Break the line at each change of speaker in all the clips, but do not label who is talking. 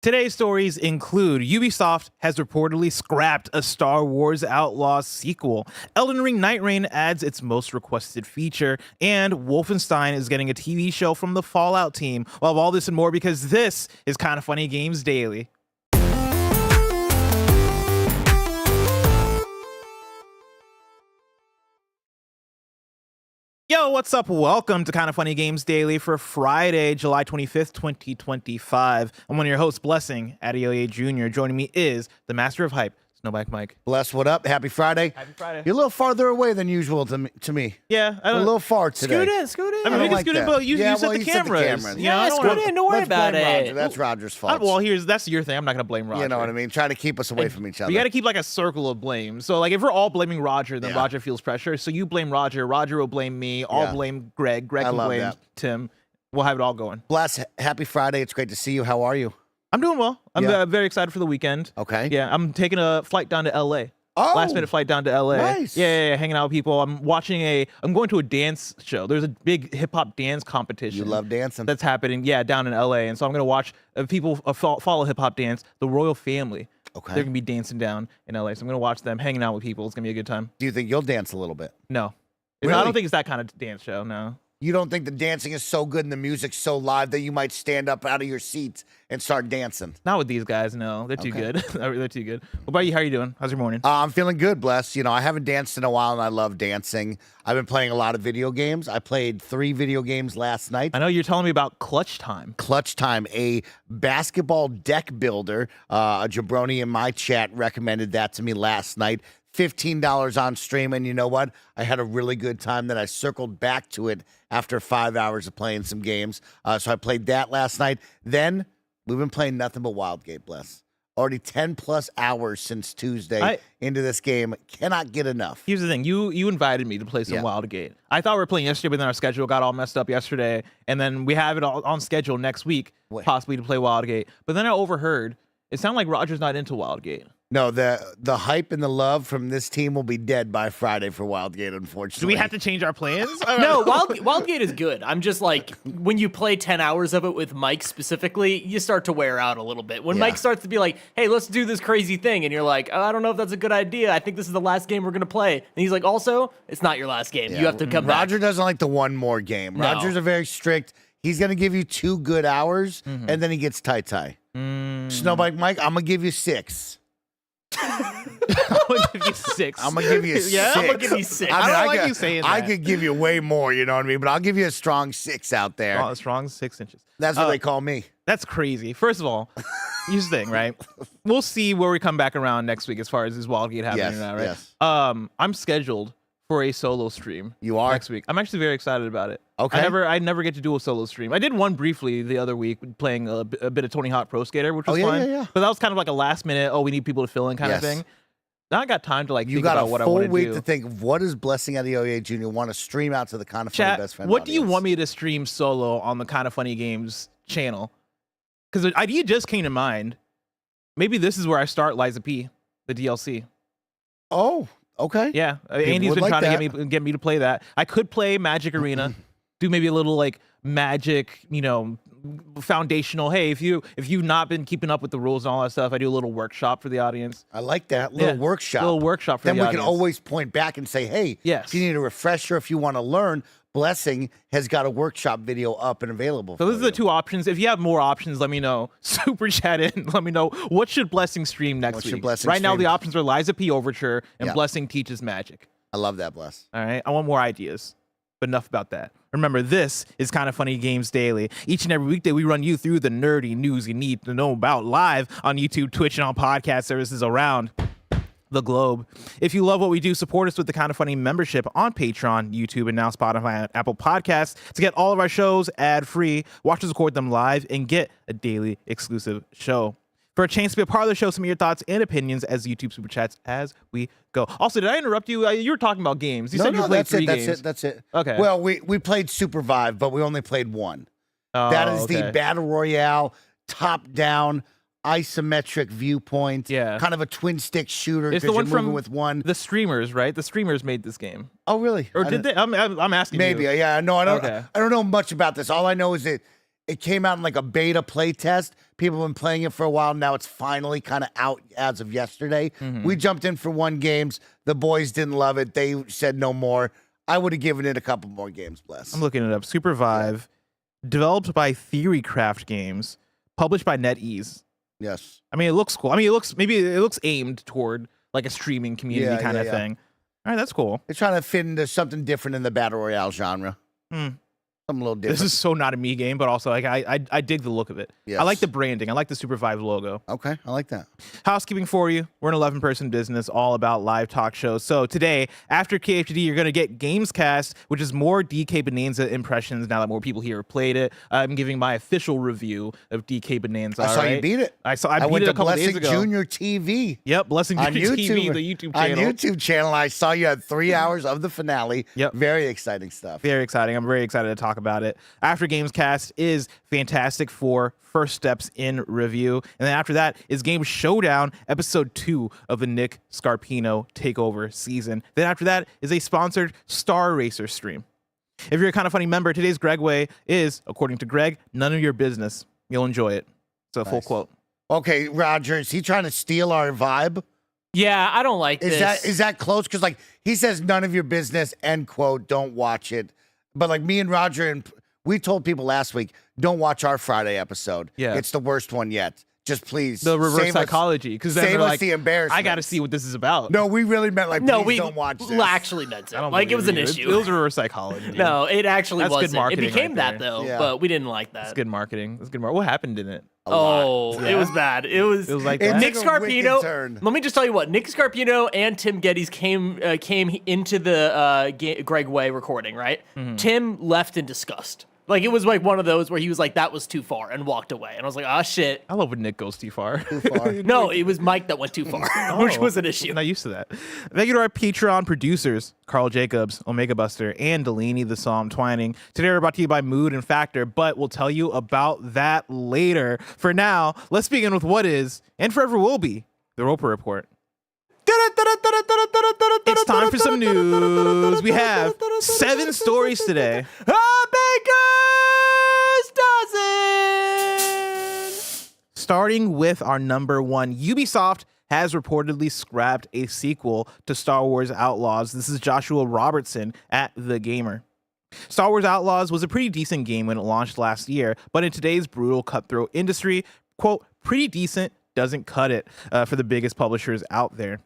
Today's stories include Ubisoft has reportedly scrapped a Star Wars Outlaws sequel, Elden Ring Night Rain adds its most requested feature, and Wolfenstein is getting a TV show from the Fallout team. We'll have all this and more because this is Kinda Funny Games Daily. Yo, what's up? Welcome to Kinda Funny Games Daily for Friday, July 25th, 2025. I'm one of your hosts, Blessing, Adeoye Jr. Joining me is the master of hype, Snowback Mike.
Bless, what up? Happy Friday.
Happy Friday.
You're a little farther away than usual to me.
Yeah.
A little far today.
Scoot in. I
don't
mean, we can
like
scoot in,
that.
but you
Yeah,
set
well,
the
you set the
cameras.
cameras.
You know, I don't
scoot
wanna-
in. Don't worry
Let's
about
blame
it.
Roger. That's Roger's fault.
Well, that's your thing. I'm not going to blame Roger.
You know what I mean? Try to keep us away from each other.
We got to keep like a circle of blame. So like if we're all blaming Roger, then
Yeah.
Roger feels pressure. So you blame Roger. Roger will blame me. I'll
Yeah.
blame Greg. Greg
I
can
love
blame
that.
Tim. We'll have it all going.
Bless, happy Friday. It's great to see you. How are you?
I'm doing well. I'm
Yeah.
very excited for the weekend.
Okay.
Yeah, I'm taking a flight down to LA.
Oh,
Last minute flight down to LA.
Nice.
Yeah, hanging out with people. I'm going to a dance show. There's a big hip hop dance competition.
You love dancing.
That's happening, down in LA. And so I'm going to watch people follow hip hop dance, the royal family.
Okay.
They're going to be dancing down in LA. So I'm going to watch them hanging out with people. It's going to be a good time.
Do you think you'll dance a little bit?
No. I
Really?
don't think it's that kind of dance show, no.
You don't think the dancing is so good and the music's so live that you might stand up out of your seats and start dancing?
Not with these guys, no. They're too
Okay.
good. They're too good. What about you? How are you doing? How's your morning?
I'm feeling good, Bless. You know, I haven't danced in a while, and I love dancing. I've been playing a lot of video games. I played 3 video games last night.
I know you're telling me about Clutch Time.
Clutch Time, a basketball deck builder. A jabroni in my chat recommended that to me last night. $15 on stream, and you know what? I had a really good time. Then I circled back to it after 5 hours of playing some games. So I played that last night. Then we've been playing nothing but Wildgate, Bless. Already 10 plus hours since Tuesday into this game. Cannot get enough.
Here's the thing. You invited me to play some Wildgate. I thought we were playing yesterday, but then our schedule got all messed up yesterday. And then we have it all on schedule next week, possibly to play Wildgate. But then I overheard, it sounded like Roger's not into Wildgate.
No, the hype and the love from this team will be dead by Friday for Wildgate, unfortunately.
Do we have to change our plans?
No, Wildgate is good. I'm just like, when you play 10 hours of it with Mike specifically, you start to wear out a little bit. When Mike starts to be like, hey, let's do this crazy thing, and you're like, oh, I don't know if that's a good idea. I think this is the last game we're going to play. And he's like, also, it's not your last game. You have to come back.
Roger doesn't like the one more game.
No.
Rogers are very strict. He's going to give you 2 good hours, and then he gets tie-tie. Snowbike Mike, I'm going to give you 6.
I'm gonna give you 6.
I'm going to give you 6.
I'm going to give you 6.
I don't like
could,
you saying
I
that.
could give you way more, you know what I mean? But I'll give you a strong 6 out there.
Oh, strong 6 inches.
That's what they call me.
That's crazy. First of all, here's the thing, right? We'll see where we come back around next week as far as this Wildgate happening or not, right?
Yes.
I'm scheduled for a solo stream.
You are?
Next week. I'm actually very excited about it.
Okay.
I never get to do a solo stream. I did one briefly the other week playing a bit of Tony Hawk Pro Skater, which was fun.
Yeah.
But that was kind of like a last minute, we need people to fill in kind of thing. Now I got time to
You
think
got
about
a
what I want
full
to
week
do.
to think of what is Blessing Adeoye Jr. want to stream out to the Kinda Funny
Chat,
best friend
what do you
audience.
want me to stream solo on the Kinda Funny Games channel? Because the idea just came to mind. Maybe this is where I start Liza P, the DLC.
Oh, okay.
Yeah,
People
Andy's
would
been
like
trying to get me to play that. I could play Magic Arena, do maybe a little like Magic, foundational. Hey, if you've not been keeping up with the rules and all that stuff, I do a little workshop for the audience.
I like that little workshop.
Little workshop for
then
the
we
audience.
can always point back and say, hey,
Yes.
if you need a refresher, if you want to learn, Blessing has got a workshop video up and available.
So
for
those are the
you.
2 options. If you have more options, let me know. Super chat in. Let me know what should Blessing stream next
What
week.
should Blessing
right now,
stream?
the options are Liza P Overture and Blessing Teaches Magic.
I love that, Bless.
All right, I want more ideas, but enough about that. Remember, this is Kinda Funny Games Daily. Each and every weekday, we run you through the nerdy news you need to know about live on YouTube, Twitch, and on podcast services around the globe. If you love what we do, support us with the Kinda Funny membership on Patreon, YouTube, and now Spotify and Apple Podcasts to get all of our shows ad-free, watch us record them live, and get a daily exclusive show. For a chance to be a part of the show, some of your thoughts and opinions as YouTube Super Chats as we go. Also, did I interrupt you? You were talking about games. You said you played 3 games.
That's it.
Okay.
Well, we played Supervive, but we only played 1. That is the Battle Royale, top-down, isometric viewpoint.
Yeah.
Kind of a twin-stick shooter.
It's the
'cause
one
you're moving
from
with one.
the streamers, right? The streamers made this game.
Oh, really?
Or did they? I'm asking
Maybe.
you.
Yeah. No, I don't.
Okay.
I don't know much about this. All I know is that it came out in like a beta play test. People have been playing it for a while. Now it's finally kind of out as of yesterday. We jumped in for 1 game. The boys didn't love it. They said no more. I would have given it a couple more games, Bless.
I'm looking it up. Super Vive, developed by Theorycraft Games, published by NetEase.
Yes.
I mean, it looks cool. I mean, it looks aimed toward like a streaming community kind of thing. All right, that's cool.
They're trying to fit into something different in the battle royale genre. Something a little different.
This is so not a me game, but also like I dig the look of it.
Yes.
I like the branding. I like the Super Vive logo.
Okay, I like that.
Housekeeping for you. We're an 11-person business all about live talk shows. So today, after KFGD, you're going to get Gamescast, which is more DK Bonanza impressions now that more people here have played it. I'm giving my official review of DK Bonanza.
I saw you beat it.
I
I
beat
went
it
to
a couple days
Blessing
ago.
Junior TV.
Yep, Blessing
On
Junior
YouTube,
TV, the YouTube channel.
On YouTube channel, I saw you had 3 hours of the finale.
Yep.
Very exciting stuff.
Very exciting. I'm very excited to talk about it. After Gamescast is Fantastic Four First Steps in Review. And then after that is Game Showdown, episode 2 of the Nick Scarpino Takeover season. Then after that is a sponsored Star Racer stream. If you're a Kind of Funny member, today's Greg Way is, according to Greg, none of your business. You'll enjoy it. It's a full quote.
Okay, Roger, is he trying to steal our vibe?
Yeah, I don't like this.
Is that close? Because like he says, none of your business. End quote. Don't watch it. But like me and Roger, and we told people last week, don't watch our Friday episode.
Yeah,
it's the worst one yet. Just please.
The reverse psychology, because then
save
they're
us
like,
the embarrassment.
I got to see what this is about.
No, we really meant like,
no,
please don't watch this.
Actually meant it.
I don't
Like it was an
believe
issue.
It was reverse psychology.
No, it actually
That's
wasn't.
good marketing
It became
right
that
there.
though,
Yeah.
but we didn't like that.
That's good marketing. That's good marketing. What happened in it?
It was bad. It was
like
It
that?
Nick
took a wicked
Scarpino.
turn.
Let me just tell you what Nick Scarpino and Tim Geddes came into the Greg Way recording. Right, Tim left in disgust. Like it was like one of those where he was like, "That was too far," and walked away. And I was like, "Ah, shit."
I love when Nick goes too far.
No, it was Mike that went too far, which was an issue.
I'm not used to that. Thank you to our Patreon producers, Carl Jacobs, Omega Buster, and Delaney the Psalm Twining. Today we're brought to you by Mood and Factor, but we'll tell you about that later. For now, let's begin with what is, and forever will be, the Roper Report. It's time for some news. We have 7 stories today.
A baker's dozen.
Starting with our number 1, Ubisoft has reportedly scrapped a sequel to Star Wars Outlaws. This is Joshua Robertson at The Gamer. Star Wars Outlaws was a pretty decent game when it launched last year, but in today's brutal cutthroat industry, quote, pretty decent doesn't cut it for the biggest publishers out there.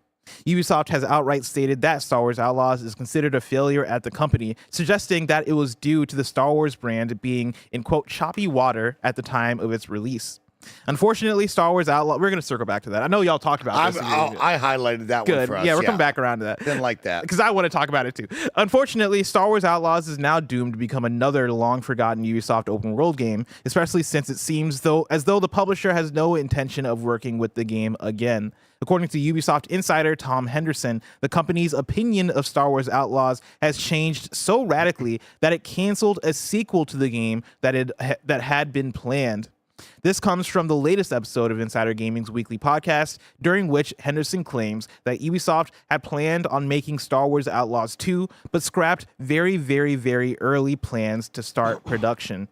Ubisoft has outright stated that Star Wars Outlaws is considered a failure at the company, suggesting that it was due to the Star Wars brand being in, quote, choppy water at the time of its release. Unfortunately, Star Wars Outlaws, we're going to circle back to that. I know y'all talked about this.
I highlighted that
Good.
one for us.
Yeah, we're coming back around to that.
Didn't like that.
Because I want to talk about it too. Unfortunately, Star Wars Outlaws is now doomed to become another long-forgotten Ubisoft open-world game, especially since it seems as though the publisher has no intention of working with the game again. According to Ubisoft insider Tom Henderson, the company's opinion of Star Wars Outlaws has changed so radically that it canceled a sequel to the game that had been planned. This comes from the latest episode of Insider Gaming's weekly podcast, during which Henderson claims that Ubisoft had planned on making Star Wars Outlaws 2, but scrapped very, very, very early plans to start production.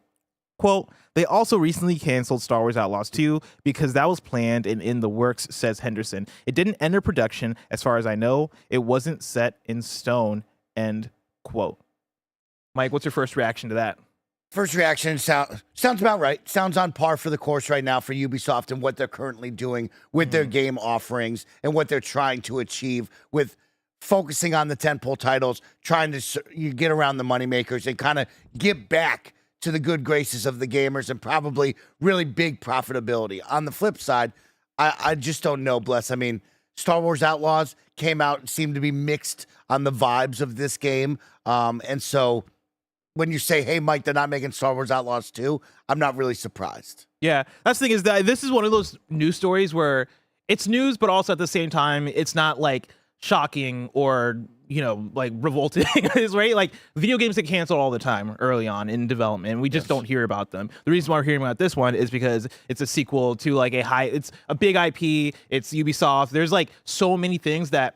Quote, they also recently canceled Star Wars Outlaws 2 because that was planned and in the works, says Henderson. It didn't enter production, as far as I know. It wasn't set in stone, end quote. Mike, what's your first reaction to that?
First reaction sounds about right. Sounds on par for the course right now for Ubisoft and what they're currently doing with their game offerings and what they're trying to achieve with focusing on the tentpole titles, trying to get around the moneymakers and kind of get back to the good graces of the gamers and probably really big profitability. On the flip side, I just don't know, Bless. I mean, Star Wars Outlaws came out and seemed to be mixed on the vibes of this game. And so when you say, hey, Mike, they're not making Star Wars Outlaws 2, I'm not really surprised.
Yeah, that's the thing is that this is one of those news stories where it's news, but also at the same time, it's not like shocking or, you know, like revolting, right? Like video games get canceled all the time early on in development, and we just don't hear about them. The reason why we're hearing about this one is because it's a sequel to like it's a big IP, it's Ubisoft. There's like so many things that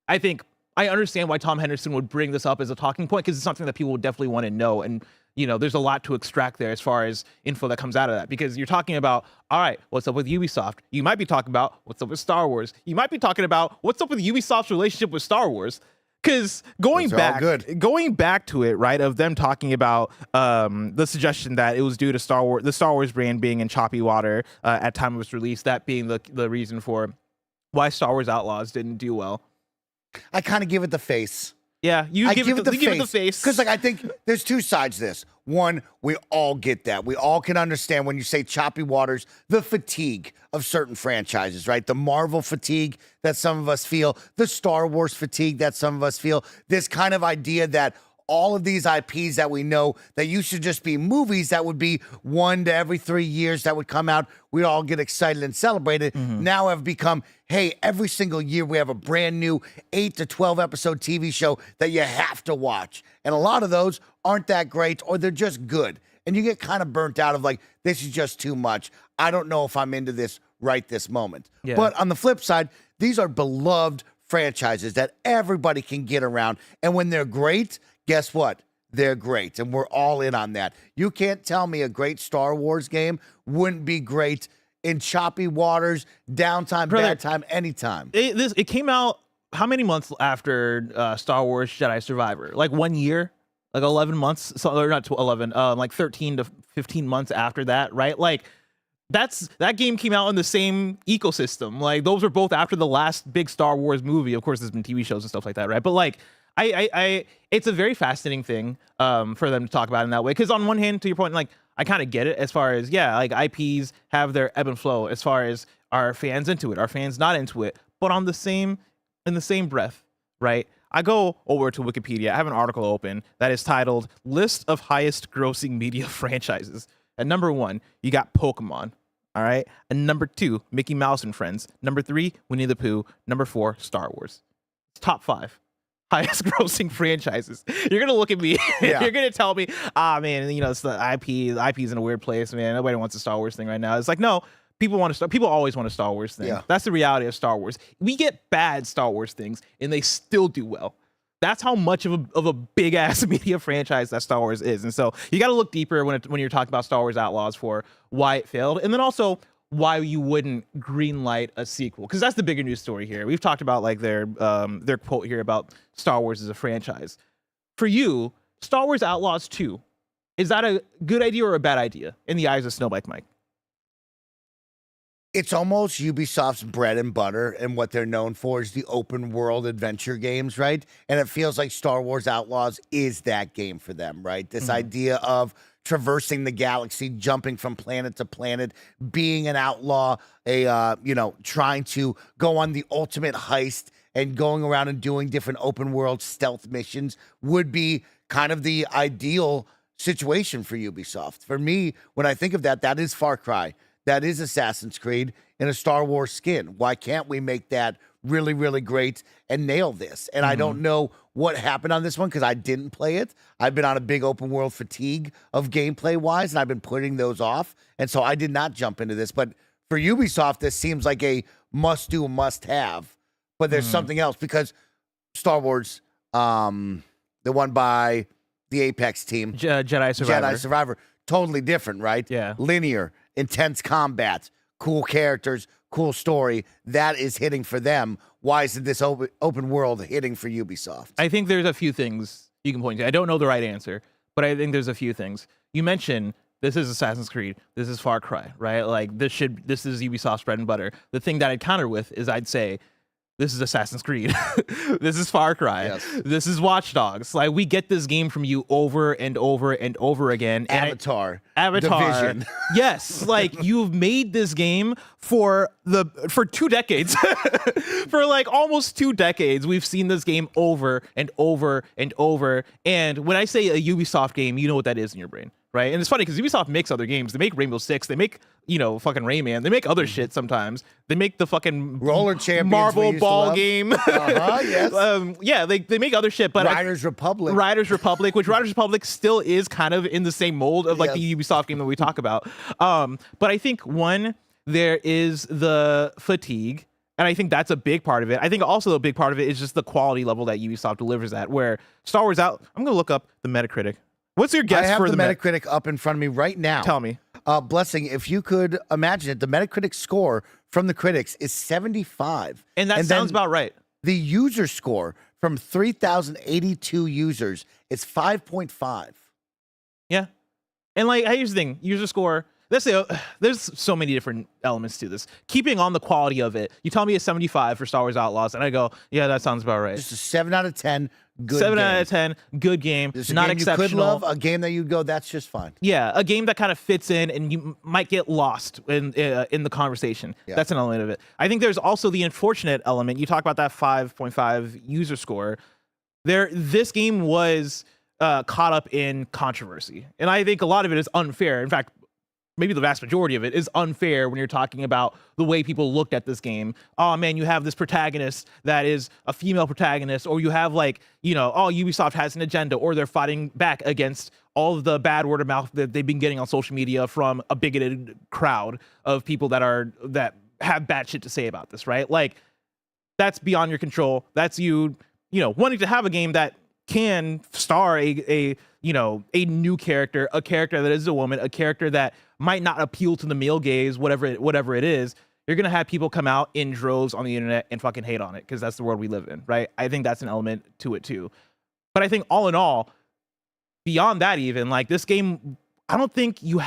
I think I understand why Tom Henderson would bring this up as a talking point, because it's something that people would definitely want to know. And there's a lot to extract there as far as info that comes out of that, because you're talking about, all right, what's up with Ubisoft? You might be talking about what's up with Star Wars. You might be talking about what's up with Ubisoft's relationship with Star Wars. Because going back to it, right, of them talking about the suggestion that it was due to the Star Wars brand being in choppy water at time of its release, that being the reason for why Star Wars Outlaws didn't do well.
I kind of give it the face.
Yeah, you give it the face.
Because I think there's two sides to this. One, we all get that. We all can understand when you say choppy waters, the fatigue of certain franchises, right? The Marvel fatigue that some of us feel, the Star Wars fatigue that some of us feel, this kind of idea that all of these IPs that we know that used to just be movies that would be 1 to every 3 years that would come out, we'd all get excited and celebrate it, now have become, hey, every single year we have a brand new 8 to 12 episode TV show that you have to watch. And a lot of those aren't that great, or they're just good. And you get kind of burnt out of like, this is just too much. I don't know if I'm into this right this moment.
Yeah.
But on the flip side, these are beloved franchises that everybody can get around. And when they're great, guess what? They're great, and we're all in on that. You can't tell me a great Star Wars game wouldn't be great in choppy waters, downtime, bad time, anytime.
It came out how many months after Star Wars Jedi Survivor? Like 1 year? Like 11 months? So, or not 11, like 13 to 15 months after that, right? Like, that game came out in the same ecosystem. Like, those were both after the last big Star Wars movie. Of course, there's been TV shows and stuff like that, right? But like, it's a very fascinating thing for them to talk about in that way. Because on one hand, to your point, like, I kind of get it as far as, yeah, like IPs have their ebb and flow as far as are fans into it, are fans not into it. But in the same breath, right? I go over to Wikipedia. I have an article open that is titled "List of Highest Grossing Media Franchises." At number 1, you got Pokemon. All right. And number 2, Mickey Mouse and Friends. Number 3, Winnie the Pooh. Number 4, Star Wars. It's top 5 highest grossing franchises. You're gonna look at me.
Yeah.
You're gonna tell me, man, it's the IP. The IP's in a weird place, man. Nobody wants a Star Wars thing right now. It's like, no, people always want a Star Wars thing.
Yeah.
That's the reality of Star Wars. We get bad Star Wars things, and they still do well. That's how much of a big ass media franchise that Star Wars is. And so you got to look deeper when you're talking about Star Wars Outlaws for why it failed, and then also why you wouldn't greenlight a sequel, because that's the bigger news story here. We've talked about like their quote here about Star Wars as a franchise. For you, Star Wars Outlaws 2, is that a good idea or a bad idea in the eyes of Snowbike Mike?
It's almost Ubisoft's bread and butter, and what they're known for is the open world adventure games, right? And it feels like Star Wars Outlaws is that game for them, right? This idea of traversing the galaxy, jumping from planet to planet, being an outlaw, trying to go on the ultimate heist and going around and doing different open world stealth missions would be kind of the ideal situation for Ubisoft. For me, when I think of that, that is Far Cry. That is Assassin's Creed in a Star Wars skin. Why can't we make that really, really great and nail this? And I don't know what happened on this one because I didn't play it. I've been on a big open world fatigue of gameplay wise, and I've been putting those off. And so I did not jump into this. But for Ubisoft, this seems like a must do, must have. But there's something else, because Star Wars, the one by the Apex team,
Jedi Survivor,
totally different, right?
Yeah.
Linear, intense combat, cool characters, cool story. That is hitting for them. Why isn't this open world hitting for Ubisoft?
I think there's a few things you can point to. I don't know the right answer, but I think there's a few things. You mentioned this is Assassin's Creed, this is Far Cry, right? Like this is Ubisoft's bread and butter. The thing that I'd counter with is I'd say this is Assassin's Creed. This is Far Cry.
Yes.
This is Watch Dogs. Like, we get this game from you over and over and over again.
Avatar.
Division. Yes, like you've made this game for 2 decades. For like almost 2 decades, we've seen this game over and over and over. And when I say a Ubisoft game, you know what that is in your brain, right? And it's funny because Ubisoft makes other games. They make Rainbow Six. They make fucking Rayman. They make other shit sometimes. They make the fucking
Roller Champions
marble ball game.
Yes.
Yeah, they make other shit. But
Riders Republic, which
Riders Republic still is kind of in the same mold of like the Ubisoft game that we talk about. But I think there is the fatigue, and I think that's a big part of it. I think also a big part of it is just the quality level that Ubisoft delivers at, where Star Wars I'm going to look up the Metacritic What's your guess
I have
for
the
the
Metacritic up in front of me right now.
Tell me.
Blessing, if you could imagine it, the Metacritic score from the critics is 75.
And that sounds about right.
The user score from 3,082 users is 5.5.
Yeah. And like, here's the thing, user score, let's say there's so many different elements to this. Keeping on the quality of it, you tell me it's 75 for Star Wars Outlaws, and I go, yeah, that sounds about right.
Just a 7 out of 10. Good
7
game.
out of 10, good game,
Just a
not
game
exceptional.
You could love, a game that you'd go, that's just fine.
Yeah, a game that kind of fits in, and you might get lost in the conversation.
Yeah.
That's an element of it. I think there's also the unfortunate element. You talk about that 5.5 user score. This game was caught up in controversy, and I think a lot of it is unfair. In fact, maybe the vast majority of it is unfair when you're talking about the way people looked at this game. Oh man, you have this protagonist that is a female protagonist, or you have like, oh, Ubisoft has an agenda, or they're fighting back against all of the bad word of mouth that they've been getting on social media from a bigoted crowd of people that have bad shit to say about this, right? Like, that's beyond your control. That's you wanting to have a game that can star a new character, a character that is a woman, a character that might not appeal to the male gaze, whatever it is. You're gonna have people come out in droves on the internet and fucking hate on it because that's the world we live in, right? I think that's an element to it too. But I think all in all, beyond that, even like this game, I don't think you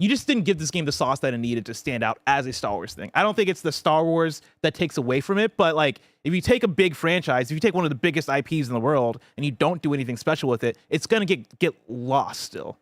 just didn't give this game the sauce that it needed to stand out as a Star Wars thing. I don't think it's the Star Wars that takes away from it, but like if you take a big franchise, if you take one of the biggest IPs in the world and you don't do anything special with it, it's gonna get lost still.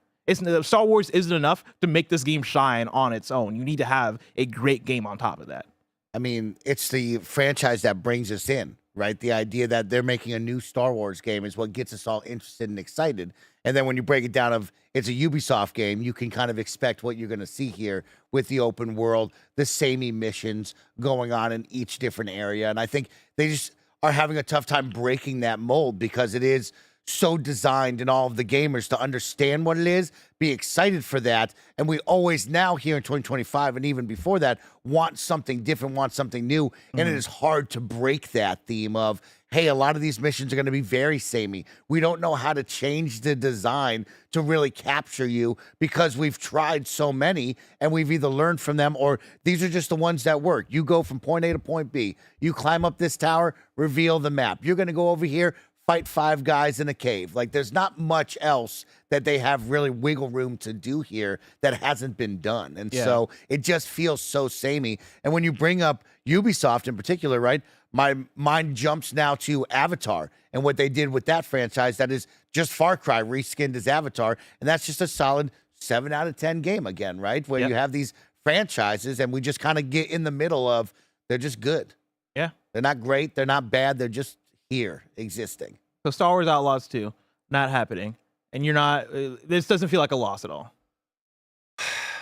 Star Wars isn't enough to make this game shine on its own. You need to have a great game on top of that.
I mean, it's the franchise that brings us in, right? The idea that they're making a new Star Wars game is what gets us all interested and excited. And then when you break it down of it's a Ubisoft game, you can kind of expect what you're going to see here with the open world, the samey missions going on in each different area. And I think they just are having a tough time breaking that mold because it is so designed in all of the gamers to understand what it is, be excited for that. And we always now here in 2025 and even before that want something different, want something new. And it is hard to break that theme of, hey, a lot of these missions are going to be very samey. We don't know how to change the design to really capture you because we've tried so many and we've either learned from them or these are just the ones that work. You go from point A to point B. You climb up this tower, reveal the map. You're going to go over here, fight 5 guys in a cave. Like, there's not much else that they have really wiggle room to do here that hasn't been done. And so it just feels so samey. And when you bring up Ubisoft in particular, right, my mind jumps now to Avatar and what they did with that franchise. That is just Far Cry reskinned as Avatar. And that's just a solid 7 out of 10 game again, right? Where you have these franchises and we just kind of get in the middle of they're just good.
Yeah.
They're not great. They're not bad. They're just here existing.
So Star Wars Outlaws 2, not happening. And you're not, this doesn't feel like a loss at all.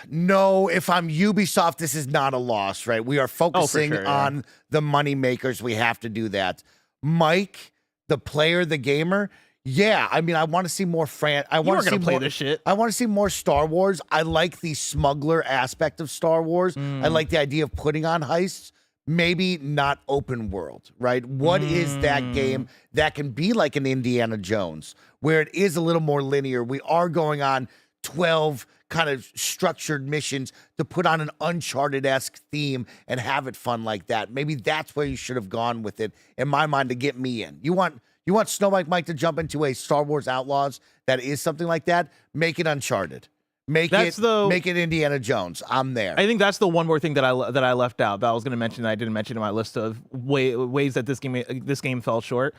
No, if I'm Ubisoft, this is not a loss, right? We are focusing on the money makers. We have to do that. Mike, the player, the gamer, yeah. I mean, I want to see more I want to see
play this shit.
I want to see more Star Wars. I like the smuggler aspect of Star Wars. I like the idea of putting on heists. Maybe not open world, right? What is that game that can be like an Indiana Jones, where it is a little more linear? We are going on 12 kind of structured missions to put on an Uncharted-esque theme and have it fun like that. Maybe that's where you should have gone with it, in my mind, to get me in. You want Snow Mike to jump into a Star Wars Outlaws that is something like that? Make it Uncharted. Make it Indiana Jones. I'm there.
I think that's the one more thing that I left out that I was going to mention that I didn't mention in my list of ways that this game fell short.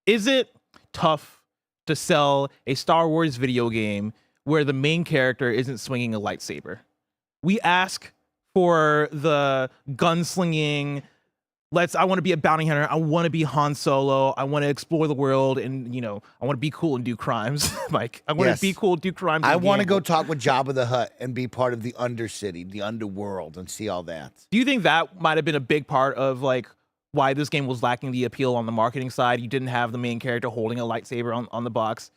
Is it tough to sell a Star Wars video game where the main character isn't swinging a lightsaber? We ask for the gunslinging. I want to be a bounty hunter. I want to be Han Solo. I want to explore the world and, I want to be cool and do crimes. Mike, I want to be cool, do crimes.
I want to go talk with Jabba the Hutt and be part of the Undercity, the underworld, and see all that.
Do you think that might have been a big part of like why this game was lacking the appeal on the marketing side? You didn't have the main character holding a lightsaber on the box.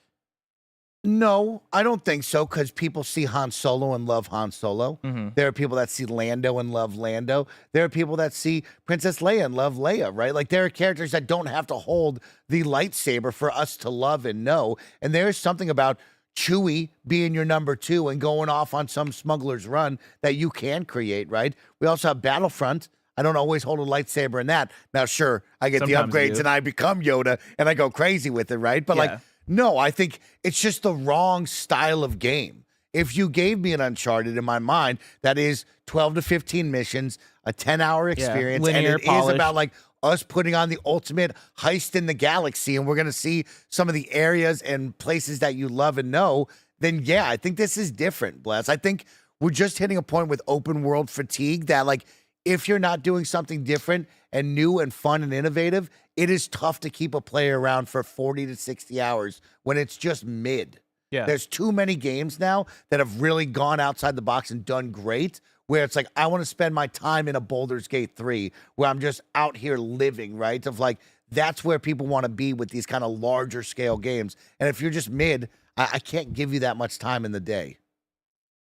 No, I don't think so, because people see Han Solo and love Han Solo. There are people that see Lando and love Lando. There are people that see Princess Leia and love Leia, right? Like, there are characters that don't have to hold the lightsaber for us to love and know. And there's something about Chewie being your number 2 and going off on some smuggler's run that you can create, right? We also have Battlefront. I don't always hold a lightsaber in that. Now, sure, I get
Sometimes
the
you
upgrades
do.
and I become Yoda and I go crazy with it, right? But like, no, I think it's just the wrong style of game. If you gave me an Uncharted in my mind, that is 12 to 15 missions, a 10-hour experience,
linear,
and it is
polished.
about like us putting on the ultimate heist in the galaxy, and we're going to see some of the areas and places that you love and know, then yeah, I think this is different, Bless. I think we're just hitting a point with open world fatigue that, like, if you're not doing something different and new and fun and innovative, it is tough to keep a player around for 40 to 60 hours when it's just mid.
Yeah.
There's too many games now that have really gone outside the box and done great, where it's like, I want to spend my time in a Baldur's Gate 3 where I'm just out here living, right? Of like, that's where people want to be with these kind of larger scale games. And if you're just mid, I can't give you that much time in the day.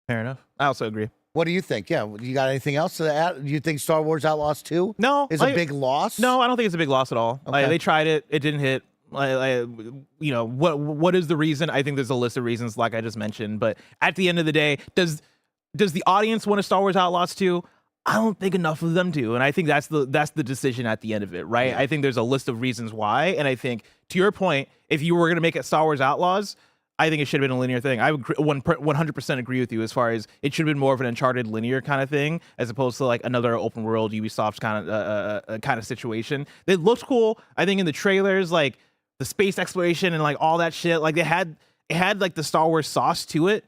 Fair enough. I also agree.
What do you think? Yeah, you got anything else to add? Do you think Star Wars Outlaws 2
No,
is a big loss?
No, I don't think it's a big loss at all. Like,
Okay.
they tried it, it didn't hit. You know, what is the reason? I think there's a list of reasons, like I just mentioned. But at the end of the day, does the audience want a Star Wars Outlaws 2? I don't think enough of them do, and I think that's the decision at the end of it, right?
Yeah.
I think there's a list of reasons why, and I think, to your point, if you were gonna make it Star Wars Outlaws, I think it should have been a linear thing. I would 100% agree with you as far as it should have been more of an Uncharted linear kind of thing, as opposed to like another open world Ubisoft kind of situation. It looked cool. I think in the trailers, like the space exploration and like all that shit, like it had like the Star Wars sauce to it.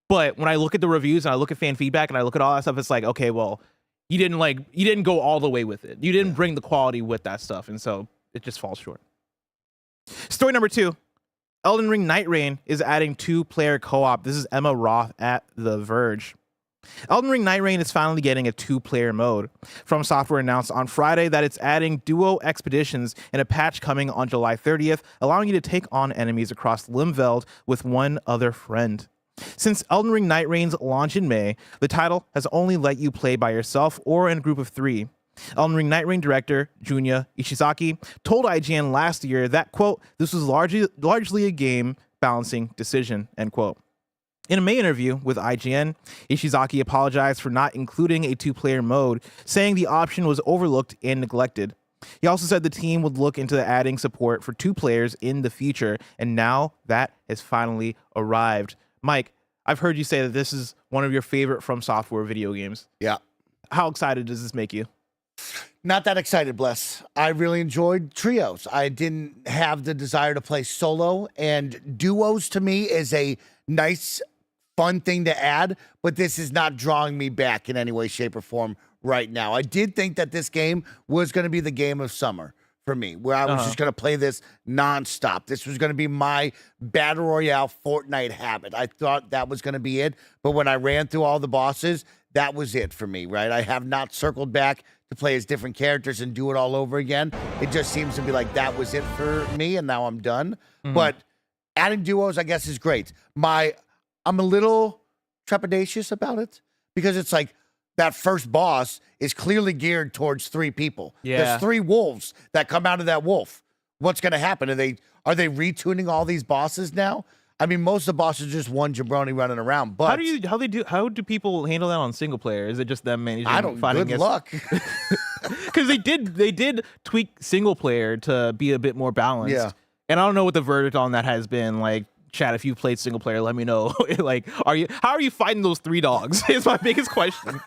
But when I look at the reviews and I look at fan feedback and I look at all that stuff, it's like, okay, well, you didn't go all the way with it. You didn't bring the quality with that stuff, and so it just falls short. Story number 2. Elden Ring Night Reign is adding 2-player co-op. This is Emma Roth at The Verge. Elden Ring Night Reign is finally getting a 2-player mode. From Software announced on Friday that it's adding duo expeditions in a patch coming on July 30th, allowing you to take on enemies across Limveld with one other friend. Since Elden Ring Night Reign's launch in May, the title has only let you play by yourself or in a group of 3. Elden Ring Night Reign director Junya Ishizaki told IGN last year that, quote, this was largely a game balancing decision, end quote. In a May interview with IGN, Ishizaki apologized for not including a 2-player mode, saying the option was overlooked and neglected. He also said the team would look into adding support for 2 players in the future, and now that has finally arrived. Mike, I've heard you say that this is one of your favorite From Software video games.
Yeah.
How excited does this make you?
Not that excited, Bless. I really enjoyed trios. I didn't have the desire to play solo, and duos to me is a nice, fun thing to add, but this is not drawing me back in any way, shape, or form right now. I did think that this game was going to be the game of summer for me, where I was just going to play this nonstop. This was going to be my Battle Royale Fortnite habit. I thought that was going to be it, but when I ran through all the bosses, that was it for me, right? I have not circled back to play as different characters and do it all over again. It just seems to be like that was it for me, and now I'm done. But adding duos, I guess, is great. I'm a little trepidatious about it because it's like that first boss is clearly geared towards 3 people.
Yeah.
There's 3 wolves that come out of that wolf. What's going to happen? Are they retuning all these bosses now? I mean, most of the bosses are just one jabroni running around. But
how do people handle that on single player? Is it just them managing?
I don't. Good luck.
Because they did tweak single player to be a bit more balanced.
Yeah.
And I don't know what the verdict on that has been. Like, chat, if you've played single player, let me know. Like, how are you fighting those 3 dogs? Is my biggest question.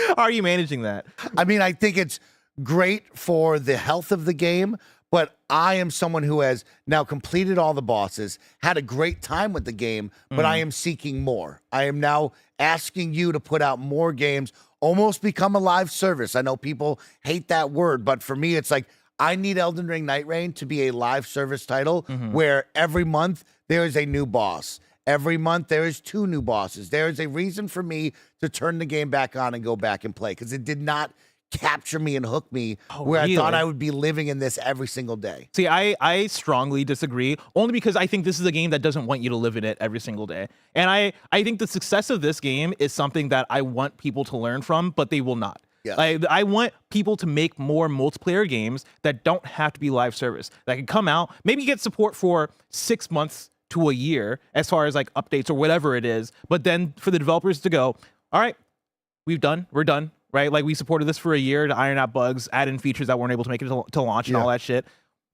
How are you managing that?
I mean, I think it's great for the health of the game, but I am someone who has now completed all the bosses, had a great time with the game, but I am seeking more. I am now asking you to put out more games, almost become a live service. I know people hate that word, but for me, it's like, I need Elden Ring Night Reign to be a live service title where every month there is a new boss. Every month there is 2 new bosses. There is a reason for me to turn the game back on and go back and play, because it did not capture me and hook me where
really?
I thought I would be living in this every single day.
See, I strongly disagree, only because I think this is a game that doesn't want you to live in it every single day. And I think the success of this game is something that I want people to learn from, but they will not.
Yeah.
I want people to make more multiplayer games that don't have to be live service, that can come out, maybe get support for 6 months to a year as far as like updates or whatever it is, but then for the developers to go, all right, we're done, right? Like we supported this for a year to iron out bugs, add in features that weren't able to make it to launch and all that shit.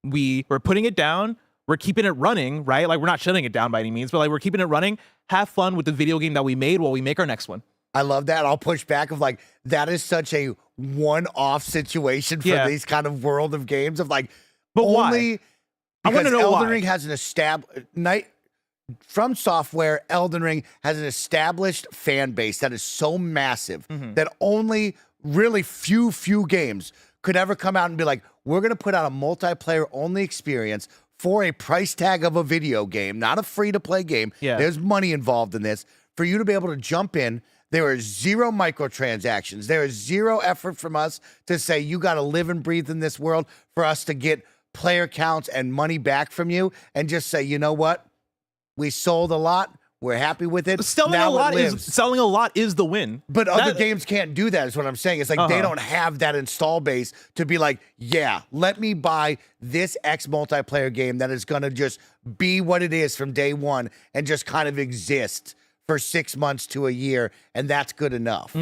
We're putting it down, we're keeping it running, right? Like we're not shutting it down by any means, but like we're keeping it running. Have fun with the video game that we made while we make our next one.
I love that. I'll push back of like, that is such a one-off situation for these kind of world of games of like,
but
only
why? I want to know
Elden
why.
Ring has an From Software, Elden Ring has an established fan base that is so massive that only really few games could ever come out and be like, we're going to put out a multiplayer only experience for a price tag of a video game, not a free-to-play game.
Yeah.
There's money involved in this. For you to be able to jump in, there are 0 microtransactions. There is 0 effort from us to say you got to live and breathe in this world for us to get player counts and money back from you and just say, you know what? We sold a lot. We're happy with it.
Selling
now
a lot
it lives.
selling a lot is the win.
But other games can't do that, is what I'm saying. It's like they don't have that install base to be like, yeah, let me buy this X multiplayer game that is going to just be what it is from day one and just kind of exist for 6 months to a year, and that's good enough.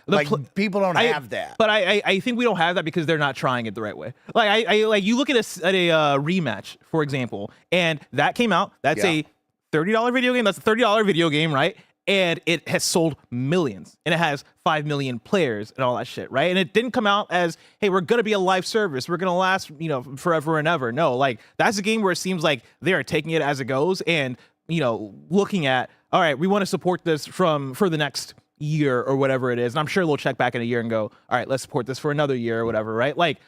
Like people don't have that.
But I think we don't have that because they're not trying it the right way. Like I like you look at a rematch, for example, and that came out. That's a $30 video game. That's a $30 video game, right? And it has sold millions, and it has 5 million players and all that shit, right? And it didn't come out as, hey, we're gonna be a live service, we're gonna last, forever and ever. No, like that's a game where it seems like they are taking it as it goes and looking at, all right, we want to support this for the next year or whatever it is. And I'm sure they'll check back in a year and go, all right, let's support this for another year or whatever, right? Like,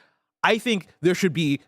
I think there should be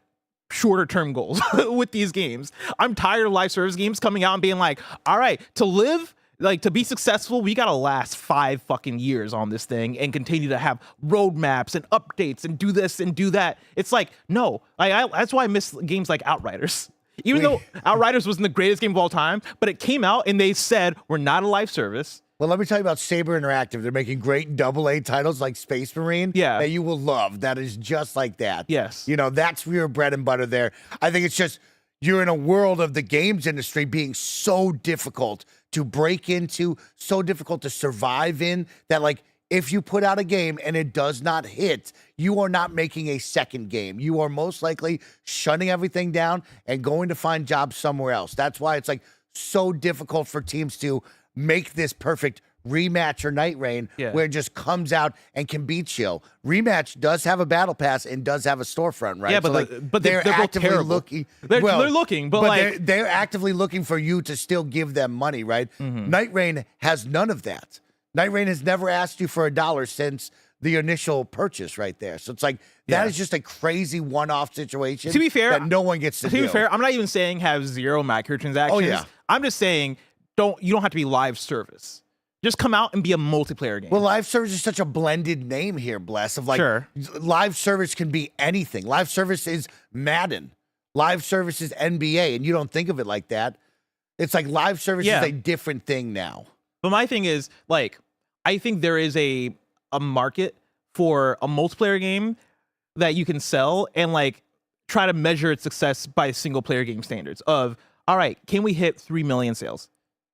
shorter term goals with these games. I'm tired of live service games coming out and being like, all right, to live, like to be successful, we gotta last 5 fucking years on this thing and continue to have roadmaps and updates and do this and do that. It's like, no, that's why I miss games like Outriders. Even though Outriders wasn't the greatest game of all time, but it came out and they said, we're not a live service.
Well, let me tell you about Saber Interactive. They're making great AA titles like Space Marine that you will love. That is just like that.
Yes.
That's your bread and butter there. I think it's just you're in a world of the games industry being so difficult to break into, so difficult to survive in, that like if you put out a game and it does not hit, you are not making a second game. You are most likely shutting everything down and going to find jobs somewhere else. That's why it's like so difficult for teams to make this perfect rematch or Night Rain where it just comes out and can be chill. Rematch does have a battle pass and does have a storefront, right?
Yeah, but
so
they're
actively
both terrible.
looking.
They're looking, but like
they're actively looking for you to still give them money, right? Night Rain has none of that. Night Rain has never asked you for $1 since the initial purchase right there. So it's like, that is just a crazy one-off situation.
To be fair,
that no one gets to do.
To be fair, I'm not even saying have 0 microtransactions.
Oh, yeah.
I'm just saying you don't have to be live service. Just come out and be a multiplayer game.
Well, live service is such a blended name here, Bless, of like, live service can be anything. Live service is Madden. Live service is NBA, and you don't think of it like that. It's like live service is a different thing now.
But my thing is, like, I think there is a market for a multiplayer game that you can sell and like try to measure its success by single player game standards of, all right, can we hit 3 million sales?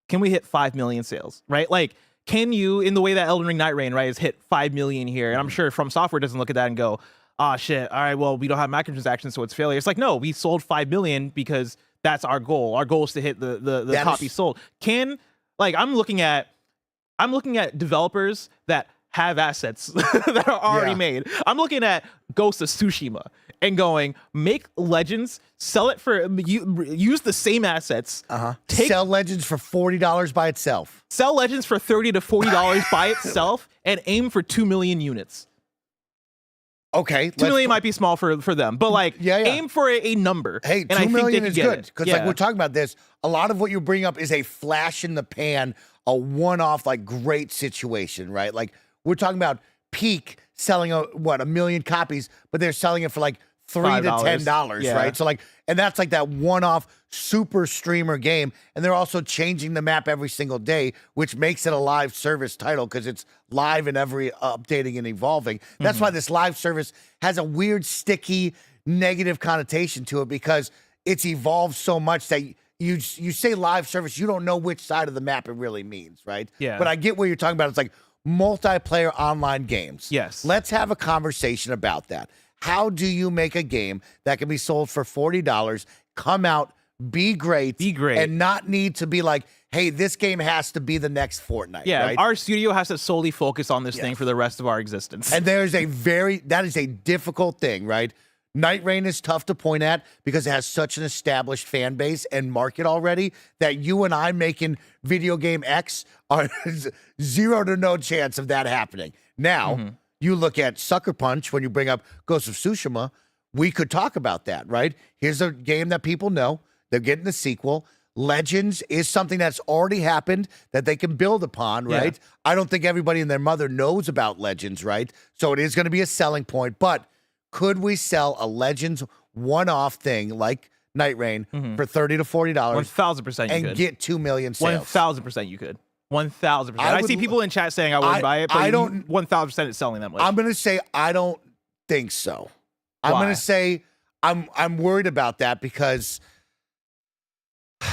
Can we hit 5 million sales, right? Like, can you, in the way that Elden Ring Night Rain, right, has hit 5 million here, and I'm sure From Software doesn't look at that and go, ah, shit, all right, well, we don't have microtransactions, so it's failure. It's like, no, we sold 5 million because that's our goal. Our goal is to hit the copy sold. I'm looking at developers that have assets that are already made. I'm looking at Ghost of Tsushima and going, make Legends, sell it for, use the same assets.
Sell Legends for $40 by itself.
Sell Legends for $30 to $40 by itself and aim for 2 million units.
Okay.
2 million might be small for them, but like aim for a number.
Hey, 2 million is good. Because like we're talking about this, a lot of what you bring up is a flash in the pan, a one-off, like great situation, right? Like we're talking about peak selling a million copies, but they're selling it for like $3 to
$5.
$10,
Yeah.
right? So like, and that's like that one-off super streamer game, and they're also changing the map every single day, which makes it a live service title because it's live and every updating and evolving. That's why this live service has a weird, sticky, negative connotation to it because it's evolved so much that you say live service, you don't know which side of the map it really means, right?
Yeah.
But I get what you're talking about. It's like multiplayer online games.
Yes.
Let's have a conversation about that. How do you make a game that can be sold for $40, come out, be great, and not need to be like, hey, this game has to be the next Fortnite?
Yeah,
right?
our studio has to solely focus on this thing for the rest of our existence.
And that is a difficult thing, right? Night Rain is tough to point at because it has such an established fan base and market already that you and I making video game X are 0 to no chance of that happening. Now, you look at Sucker Punch when you bring up Ghost of Tsushima, we could talk about that, right? Here's a game that people know. They're getting the sequel. Legends is something that's already happened that they can build upon, right?
Yeah.
I don't think everybody and their mother knows about Legends, right? So it is going to be a selling point, but could we sell a Legends one-off thing like Night Rain for $30 to $40
1,000% you
and
could.
get 2 million sales?
1,000% you could. 1,000%. I see people in chat saying I wouldn't buy it, but
I don't.
1,000% it's selling that much.
I'm going to say I don't think so. I'm
Why?
going to say I'm worried about that because $30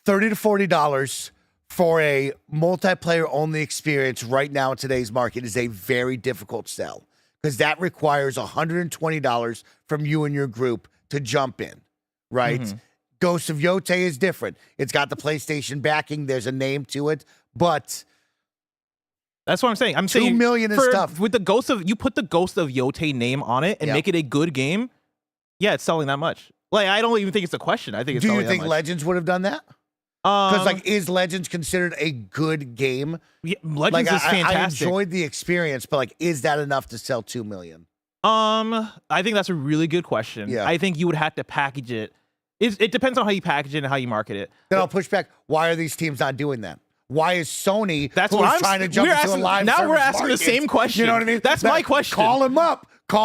to $40 for a multiplayer only experience right now in today's market is a very difficult sell because that requires $120 from you and your group to jump in, right? Ghost of Yote is different. It's got the PlayStation backing. There's a name to it, but
that's what I'm saying. I'm
2
saying
million is tough.
With the Ghost of, you put the Ghost of Yote name on it and make it a good game. Yeah, it's selling that much. Like, I don't even think it's a question. I think it's
Do
selling
you think
that much.
Legends would have done that? Because like, is Legends considered a good game?
Yeah, Legends
Like,
is fantastic.
I enjoyed the experience, but like, is that enough to sell 2 million?
I think that's a really good question.
Yeah.
I think you would have to package it. It depends on how you package it and how you market it.
Then I'll push back. Why are these teams not doing that? Why is Sony
That's
who
what
is
I'm
trying to jump
we're
into
asking,
a live
now
service
we're asking
market?
the same question.
You know what I mean?
That's my question.
Call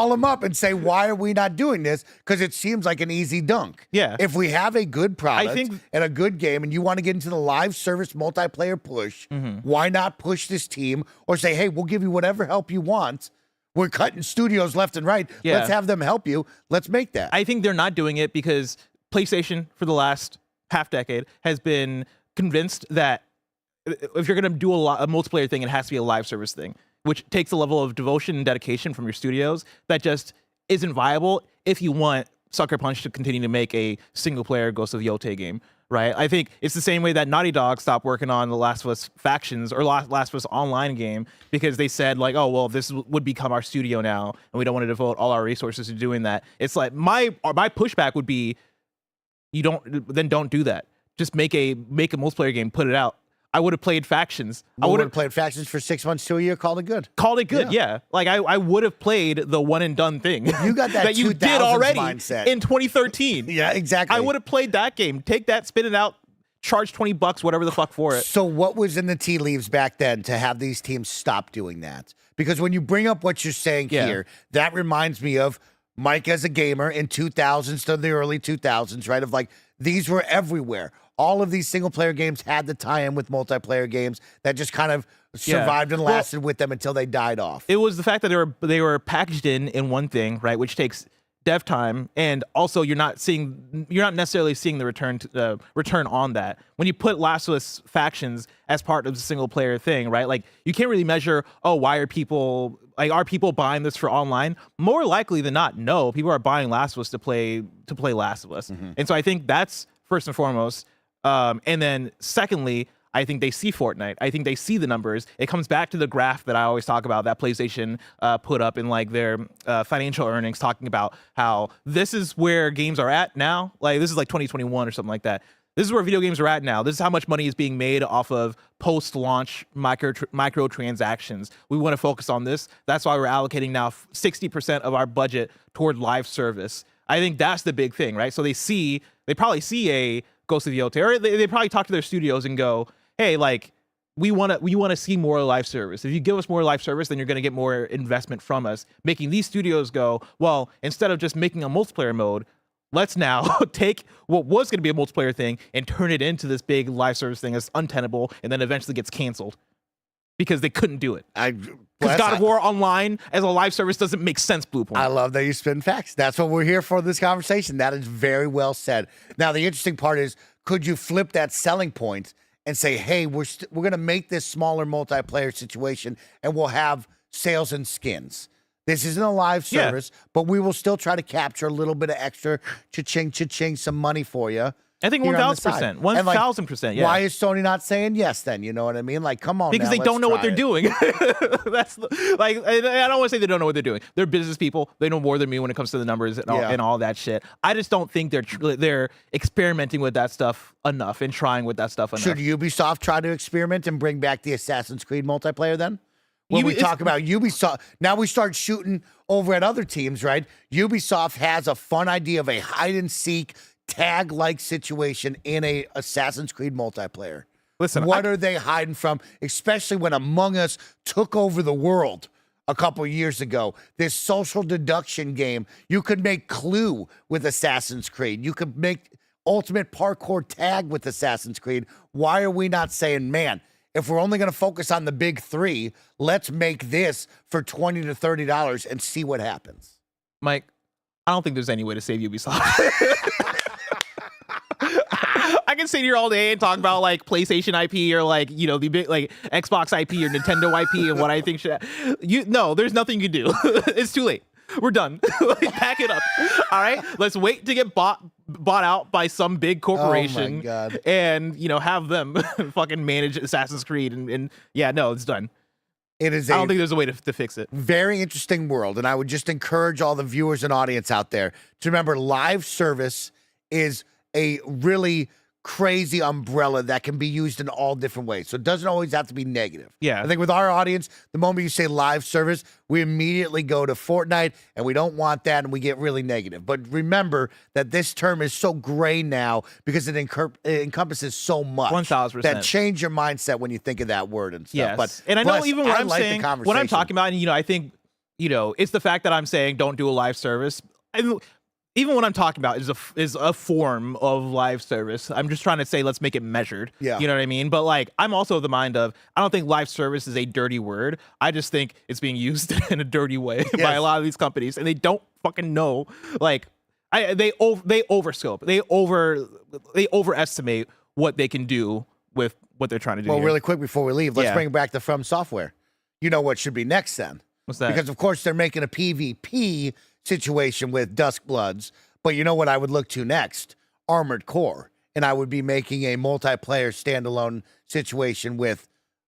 them up and say, why are we not doing this? Because it seems like an easy dunk.
Yeah.
If we have a good product
think-
and a good game and you want to get into the live service multiplayer push, why not push this team or say, hey, we'll give you whatever help you want. We're cutting studios left and right.
Yeah.
Let's have them help you. Let's make that.
I think they're not doing it because PlayStation for the last half decade has been convinced that if you're going to do a multiplayer thing, it has to be a live service thing, which takes a level of devotion and dedication from your studios that just isn't viable if you want Sucker Punch to continue to make a single player Ghost of Yote game, right? I think it's the same way that Naughty Dog stopped working on the Last of Us Factions or Last of Us Online game because they said like, oh, well, this would become our studio now and we don't want to devote all our resources to doing that. It's like my pushback would be don't do that. Just make a multiplayer game, put it out. I would have played Factions. I would have
played Factions for 6 months to a year, called it good.
Yeah. Like I would have played the one and done thing.
You got that
you
2000s
did already
mindset.
in 2013.
Yeah, exactly.
I would have played that game. Take that, spit it out, charge $20, whatever the fuck for it.
So what was in the tea leaves back then to have these teams stop doing that? Because when you bring up what you're saying here, that reminds me of Mike as a gamer in 2000s to the early 2000s, right? Of like, these were everywhere. All of these single player games had the tie-in with multiplayer games that just kind of survived and lasted with them until they died off.
It was the fact that they were packaged in one thing, right, which takes dev time, and also you're not necessarily seeing the return on that. When you put Last of Us Factions as part of the single player thing, right? Like you can't really measure, why are people buying this for online? More likely than not, no. People are buying Last of Us to play Last of Us. And so I think that's first and foremost. And then secondly, I think they see Fortnite. I think they see the numbers. It comes back to the graph that I always talk about that PlayStation put up in like their financial earnings, talking about how this is where games are at now. Like this is like 2021 or something like that. This is where video games are at now. This is how much money is being made off of post-launch microtransactions. We want to focus on this. That's why we're allocating now 60% of our budget toward live service. I think that's the big thing, right? So they probably see a Ghost of Yote, or they probably talk to their studios and go, hey, like, we want to see more live service. If you give us more live service, then you're going to get more investment from us, making these studios go, well, instead of just making a multiplayer mode, let's now take what was going to be a multiplayer thing and turn it into this big live service thing that's untenable and then eventually gets canceled because they couldn't do it. Because God of War Online as a live service doesn't make sense, Bluepoint.
I love that you spin facts. That's what we're here for, this conversation. That is very well said. Now, the interesting part is, could you flip that selling point and say, hey, we're going to make this smaller multiplayer situation and we'll have sales and skins. This isn't a live service, but we will still try to capture a little bit of extra cha-ching, some money for you.
I think 1,000%. 1,000%. Yeah.
Why is Sony not saying yes then? You know what I mean? Like, come on.
Because
now,
they don't know what they're
it.
doing. That's like, I don't want to say they don't know what they're doing. They're business people. They know more than me when it comes to the numbers and all that shit. I just don't think they're experimenting with that stuff enough and trying with that stuff enough.
Should Ubisoft try to experiment and bring back the Assassin's Creed multiplayer then? When we talk about Ubisoft, now we start shooting over at other teams, right? Ubisoft has a fun idea of a hide-and-seek tag-like situation in a Assassin's Creed multiplayer.
Listen,
what are they hiding from? Especially when Among Us took over the world a couple years ago. This social deduction game. You could make Clue with Assassin's Creed. You could make Ultimate Parkour Tag with Assassin's Creed. Why are we not saying, man, if we're only going to focus on the big three, let's make this for $20 to $30 and see what happens?
Mike, I don't think there's any way to save Ubisoft. I can sit here all day and talk about like PlayStation IP or like, you know, the big like Xbox IP or Nintendo IP and what I think should. No, there's nothing you can do. It's too late. We're done. Like, pack it up. All right, let's wait to get bought out by some big corporation.
Oh my God.
And you know, have them fucking manage Assassin's Creed and yeah, no, it's done.
It is.
I don't think there's a way to fix it.
Very interesting world, and I would just encourage all the viewers and audience out there to remember live service is a really crazy umbrella that can be used in all different ways. So it doesn't always have to be negative.
Yeah.
I think with our audience, the moment you say live service, we immediately go to Fortnite, and we don't want that, and we get really negative. But remember that this term is so gray now because it encompasses so much.
1,000%.
That change your mindset when you think of that word and stuff.
Yes.
But
and I know
bless,
even what
I
I'm
like
saying,
the
what I'm talking about, and you know, I think, you know, it's the fact that I'm saying don't do a live service. Even what I'm talking about is a form of live service. I'm just trying to say let's make it measured.
Yeah.
You know what I mean? But like, I'm also of the mind of I don't think live service is a dirty word. I just think it's being used in a dirty way by a lot of these companies, and they don't fucking know. Like, they overscope. They overestimate what they can do with what they're trying to do.
Well,
here.
really quick before we leave, let's bring back the From Software. You know what should be next then?
What's that?
Because of course they're making a PvP situation with Duskbloods, but you know what I would look to next? Armored Core. And I would be making a multiplayer standalone situation with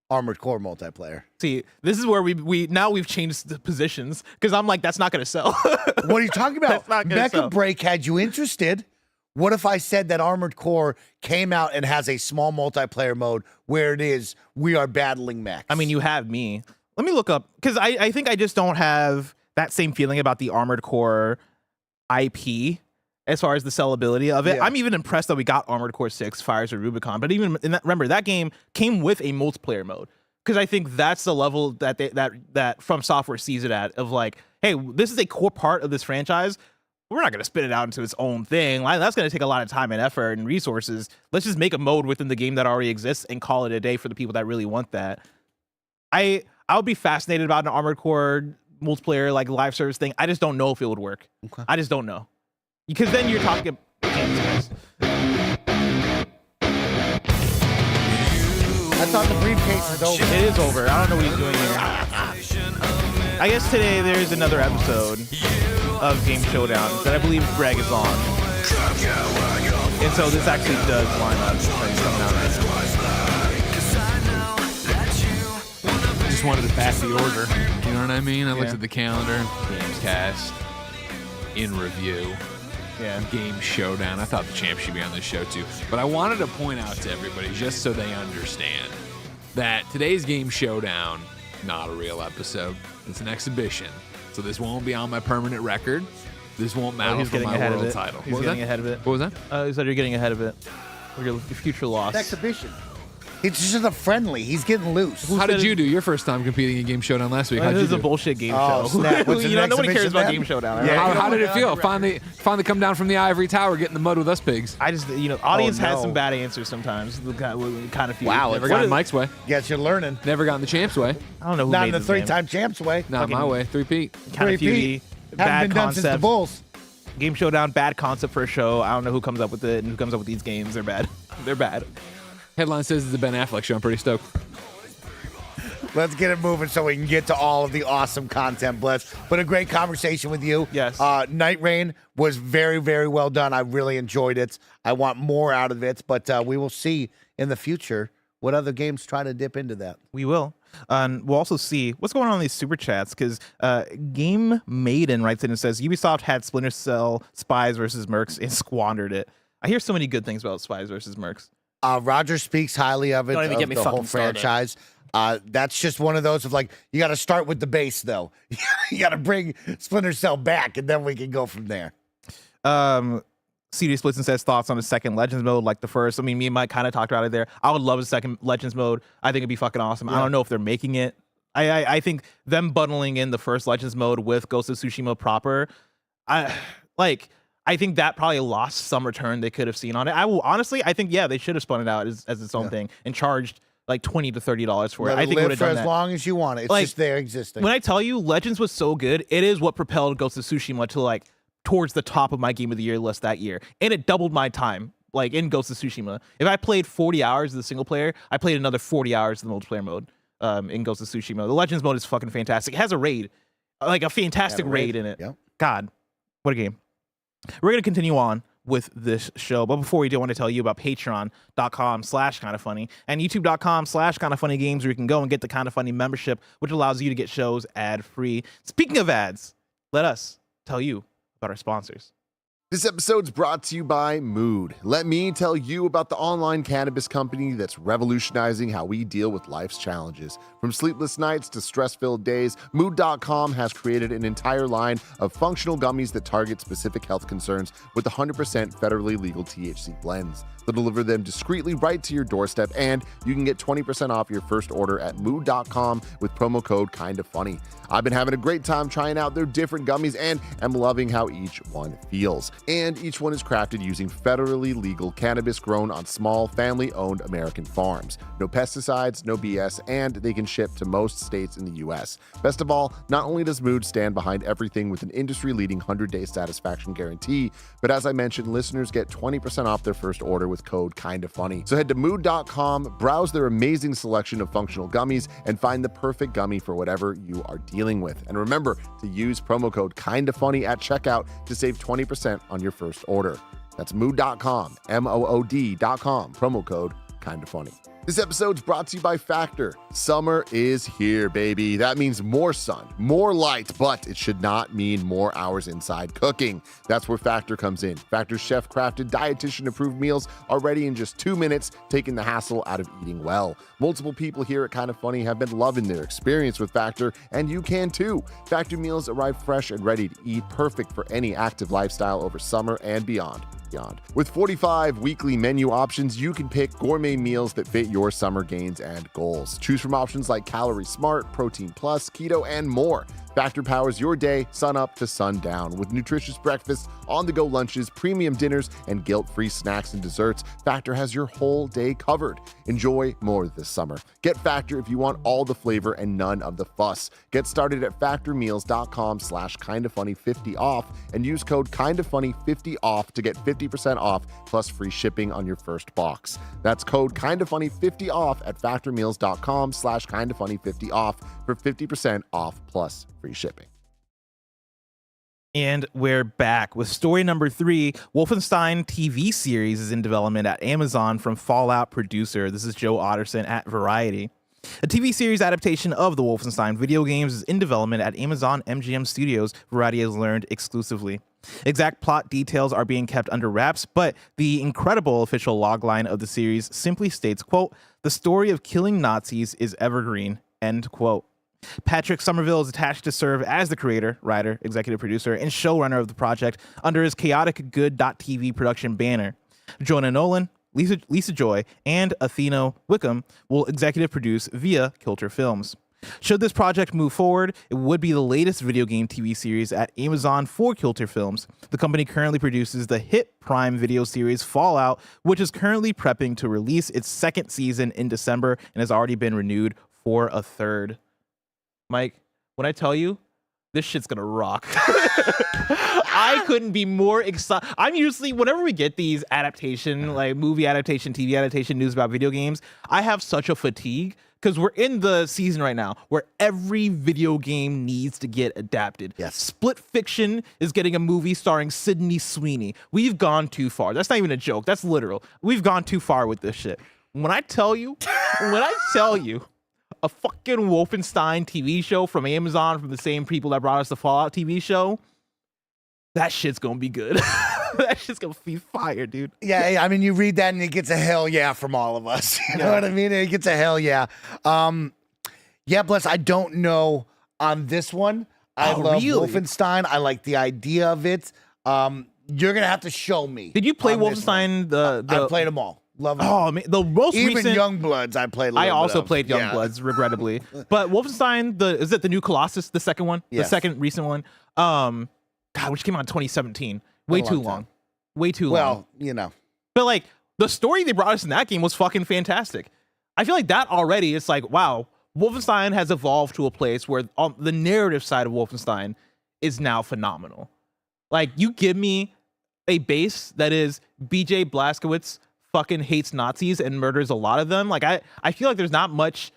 Armored Core multiplayer.
See, this is where we've changed the positions because I'm like, that's not going to sell.
What are you talking about? Mecha Break had you interested. What if I said that Armored Core came out and has a small multiplayer mode where it is we are battling mechs?
I mean, you have me. Let me look up because I think I just don't have that same feeling about the Armored Core IP as far as the sellability of it. Yeah. I'm even impressed that we got Armored Core 6 Fires of Rubicon, but even in that, remember that game came with a multiplayer mode because I think that's the level that that From Software sees it at of like, hey, this is a core part of this franchise. We're not going to spit it out into its own thing. That's going to take a lot of time and effort and resources. Let's just make a mode within the game that already exists and call it a day for the people that really want that. I would be fascinated about an Armored Core multiplayer like live service thing. I just don't know if it would work. Okay. I just don't know. Because then you're talking
I thought the briefcase is over.
It is over. I don't know what he's doing here. I guess today there's another episode of Game Showdown that I believe Greg is on. And so this actually does line up. It's coming out right now.
Just wanted to pass the order. You know what I mean? I looked at the calendar. Games cast. In review.
Yeah.
Game Showdown. I thought the champ should be on this show too. But I wanted to point out to everybody, just so they understand, that today's Game Showdown, not a real episode. It's an exhibition. So this won't be on my permanent record. This won't matter for my world title.
He's getting ahead of it.
What was that?
He said you're getting ahead of it. Your future loss.
Exhibition. It's just a friendly. He's getting loose.
How did you do your first time competing in Game Showdown last week? How'd
This
you
is a
do?
bullshit game
Oh,
show.
snap. What's the
You know,
next
nobody cares
exhibition
about
then?
Game Showdown.
Yeah.
How did it feel? Finally come down from the ivory tower, get in the mud with us pigs.
I just, audience has
no.
some bad answers sometimes. Kind of few.
Wow,
Never
What
got in
is-
Mike's way.
Guess you're learning.
Never got in the champ's way.
I don't know who
Not
made
in the
this game.
three-time champs way.
Not my way. 3-peat.
Kind of
Repeat.
few.
Haven't
Bad
been done since the
concept.
Bulls.
Game Showdown, bad concept for a show. I don't know who comes up with it and who comes up with these games. They're bad. They're bad.
Headline says it's a Ben Affleck show. I'm pretty stoked.
Let's get it moving so we can get to all of the awesome content, Blitz. But a great conversation with you.
Yes.
Night Rain was very, very well done. I really enjoyed it. I want more out of it, but we will see in the future what other games try to dip into that.
We will. We'll also see what's going on in these super chats because Game Maiden writes in and says Ubisoft had Splinter Cell Spies versus Mercs and squandered it. I hear so many good things about Spies versus Mercs.
Roger speaks highly of it,
Don't even
of
get me
the whole
fucking started.
franchise. That's just one of those of like, you got to start with the base, though. You got to bring Splinter Cell back, and then we can go from there.
CD Splits and says thoughts on the second Legends mode like the first. I mean, me and Mike kind of talked about it there. I would love a second Legends mode. I think it'd be fucking awesome. I don't know if they're making it. I think them bundling in the first Legends mode with Ghost of Tsushima proper, I think that probably lost some return they could have seen on it. I think they should have spun it out as its own thing and charged like $20 to $30 for it.
Let
I think it
live
would have
for
done
as
that.
long as you want it. It's
Like,
just there existing.
When I tell you Legends was so good, it is what propelled Ghost of Tsushima to like towards the top of my game of the year list that year. And it doubled my time like in Ghost of Tsushima. If I played 40 hours of the single player, I played another 40 hours of the multiplayer mode in Ghost of Tsushima. The Legends mode is fucking fantastic. It has a raid, like a fantastic raid in it.
Yep.
God, what a game. We're going to continue on with this show. But before we do, I want to tell you about patreon.com/kindafunny and youtube.com/kindafunnygames where you can go and get the Kinda Funny membership, which allows you to get shows ad-free. Speaking of ads, let us tell you about our sponsors.
This episode's brought to you by Mood. Let me tell you about the online cannabis company that's revolutionizing how we deal with life's challenges. From sleepless nights to stress-filled days, Mood.com has created an entire line of functional gummies that target specific health concerns with 100% federally legal THC blends. They'll deliver them discreetly right to your doorstep, and you can get 20% off your first order at Mood.com with promo code KINDAFUNNY. I've been having a great time trying out their different gummies and am loving how each one feels. And each one is crafted using federally legal cannabis grown on small, family-owned American farms. No pesticides, no BS, and they can ship to most states in the U.S. Best of all, not only does Mood stand behind everything with an industry-leading 100-day satisfaction guarantee, but as I mentioned, listeners get 20% off their first order with code KINDAFUNNY. So head to Mood.com, browse their amazing selection of functional gummies, and find the perfect gummy for whatever you are dealing with. And remember to use promo code KINDAFUNNY at checkout to save 20% on your first order. That's Mood.com, MOOD.com, promo code KINDAFUNNY. This episode's brought to you by Factor. Summer is here, baby. That means more sun, more light, but it should not mean more hours inside cooking. That's where Factor comes in. Factor's chef-crafted, dietitian-approved meals are ready in just 2 minutes, taking the hassle out of eating well. Multiple people here at Kinda Funny have been loving their experience with Factor, and you can too. Factor meals arrive fresh and ready to eat, perfect for any active lifestyle over summer and beyond. With 45 weekly menu options, you can pick gourmet meals that fit your summer gains and goals. Choose from options like Calorie Smart, Protein Plus, Keto, and more. Factor powers your day, sun up to sundown. With nutritious breakfasts, on-the-go lunches, premium dinners, and guilt-free snacks and desserts, Factor has your whole day covered. Enjoy more this summer. Get Factor if you want all the flavor and none of the fuss. Get started at factormeals.com/kindafunny50 off and use code kindafunny50 off to get 50% off plus free shipping on your first box. That's code kindafunny50 off at factormeals.com/kindafunny50 off for 50% off plus free shipping.
And we're back with story number 3. Wolfenstein TV series is in development at Amazon from Fallout producer. This is Joe Otterson at Variety. A TV series adaptation of the Wolfenstein video games is in development at Amazon MGM Studios, Variety has learned exclusively. Exact plot details are being kept under wraps, but the incredible official logline of the series simply states, quote, "The story of killing Nazis is evergreen," end quote. Patrick Somerville is attached to serve as the creator, writer, executive producer, and showrunner of the project under his Chaotic Good.TV production banner. Jonah Nolan, Lisa Joy, and Athena Wickham will executive produce via Kilter Films. Should this project move forward, it would be the latest video game TV series at Amazon for Kilter Films. The company currently produces the hit Prime Video series Fallout, which is currently prepping to release its second season in December and has already been renewed for a third. Mike, when I tell you, this shit's gonna rock. I couldn't be more excited. I'm usually, whenever we get these adaptation, like movie adaptation, TV adaptation news about video games, I have such a fatigue because we're in the season right now where every video game needs to get adapted.
Yes.
Split Fiction is getting a movie starring Sydney Sweeney. We've gone too far. That's not even a joke. That's literal. We've gone too far with this shit. When I tell you, a fucking Wolfenstein TV show from Amazon, from the same people that brought us the Fallout TV show, that shit's gonna be good. That shit's gonna be fire, dude.
Yeah, I mean, you read that and it gets a hell yeah from all of us. You know what I mean? It gets a hell yeah. Yeah, Bless, I don't know on this one. I love
really?
Wolfenstein. I like the idea of it. You're gonna have to show me.
Did you play
on this one.
Wolfenstein?
I played them all. Love them.
Oh man, the most
Even
recent.
Youngbloods, I played.
I also played Youngbloods, regrettably. But Wolfenstein, is it the new Colossus, the second one,
Yes.
the second recent one? God, which came out in 2017. Way
Been a
too
long
long.
time.
Way too long.
Well, you know.
But like the story they brought us in that game was fucking fantastic. I feel like that already. It's like, wow, Wolfenstein has evolved to a place where the narrative side of Wolfenstein is now phenomenal. Like, you give me a base that is BJ Blazkowicz fucking hates Nazis and murders a lot of them. Like, I feel like there's not much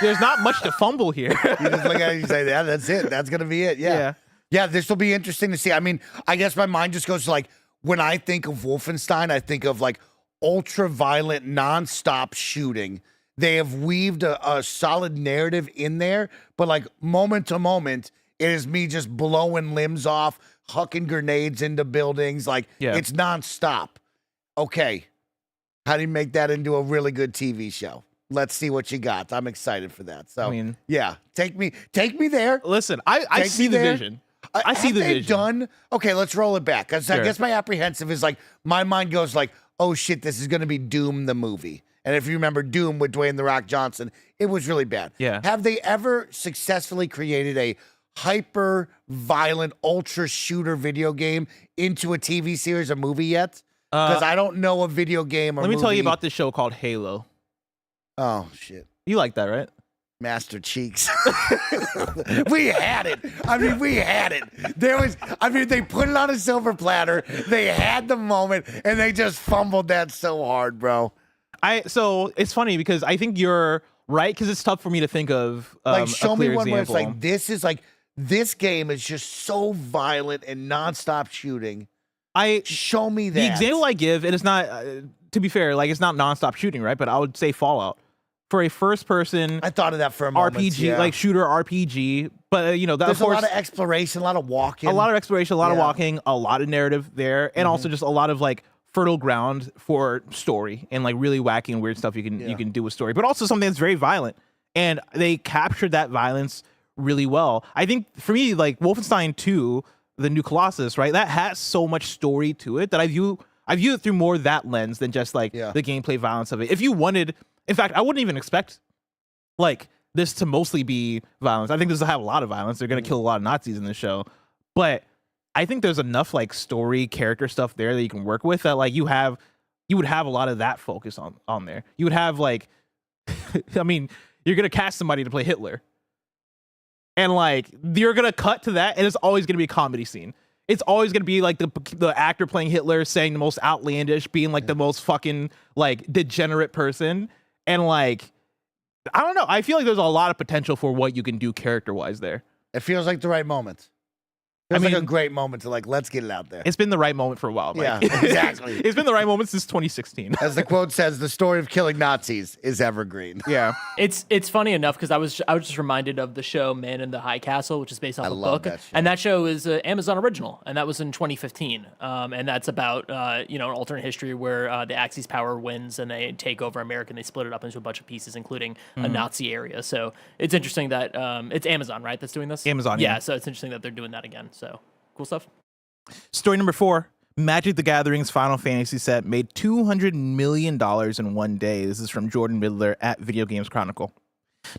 to fumble here.
You just look at it and you say, yeah, that's it. That's gonna be it. Yeah. Yeah, this will be interesting to see. I mean, I guess my mind just goes to like, when I think of Wolfenstein, I think of like ultra-violent, non-stop shooting. They have weaved a solid narrative in there, but like moment to moment, it is me just blowing limbs off, hucking grenades into buildings. Like, it's non-stop. Okay, how do you make that into a really good TV show? Let's see what you got. I'm excited for that. So,
I mean,
yeah, take me there.
Listen, I see the vision. I see the vision.
Okay, let's roll it back. 'Cause I guess my apprehensive is like, my mind goes like, oh shit, this is going to be Doom the movie. And if you remember Doom with Dwayne The Rock Johnson, it was really bad.
Yeah.
Have they ever successfully created a hyper violent ultra shooter video game into a TV series or movie yet? Because I don't know a video game or
Let me tell you
movie-
about this show called Halo.
Oh shit.
You like that, right?
Master Cheeks. We had it. I mean, we had it. They put it on a silver platter. They had the moment, and they just fumbled that so hard, bro.
So it's funny because I think you're right, because it's tough for me to think of
Like,
a
show me
clear
one where it's
example.
like, this game is just so violent and nonstop shooting. Show me that.
The example I give, and it's not, to be fair, like, it's not nonstop shooting, right? But I would say Fallout. For a first-person
I thought of that for a moment.
RPG,
yeah.
like shooter RPG, but that,
There's
of course,
a lot of exploration, a lot of walking.
a lot of exploration, a lot of
Yeah.
walking, a lot of narrative there, and also just a lot of like fertile ground for story and like really wacky and weird stuff you can do with story, but also something that's very violent. And they captured that violence really well. I think for me, like Wolfenstein 2, the new Colossus, right? That has so much story to it that I view it through more that lens than just like the gameplay violence of it. If you wanted, in fact, I wouldn't even expect like this to mostly be violence. I think this will have a lot of violence. They're gonna kill a lot of Nazis in the show, but I think there's enough like story character stuff there that you can work with that like you would have a lot of that focus on there. You would have like, I mean, you're gonna cast somebody to play Hitler, and like you're gonna cut to that, and it's always gonna be a comedy scene. It's always gonna be like the actor playing Hitler saying the most outlandish, being like the most fucking like degenerate person, and like I don't know. I feel like there's a lot of potential for what you can do character wise there.
It feels like the right moment. Feels like a great moment to like, let's get it out there.
It's been the right moment for a while. Mike.
Yeah, exactly.
It's been the right moment since 2016.
As the quote says, the story of killing Nazis is evergreen.
Yeah.
It's funny enough because I was just reminded of the show Man in the High Castle, which is based off a
love
book,
that show.
and that show is an Amazon original, and that was in 2015. And that's about an alternate history where the Axis power wins and they take over America and they split it up into a bunch of pieces, including a Nazi area. So it's interesting that it's Amazon, right, that's doing this.
Amazon,
yeah.
yeah.
So it's interesting that they're doing that again. So cool stuff.
Story number 4. Magic the Gathering's Final Fantasy set made $200 million in one day. This is from Jordan Midler at Video Games Chronicle.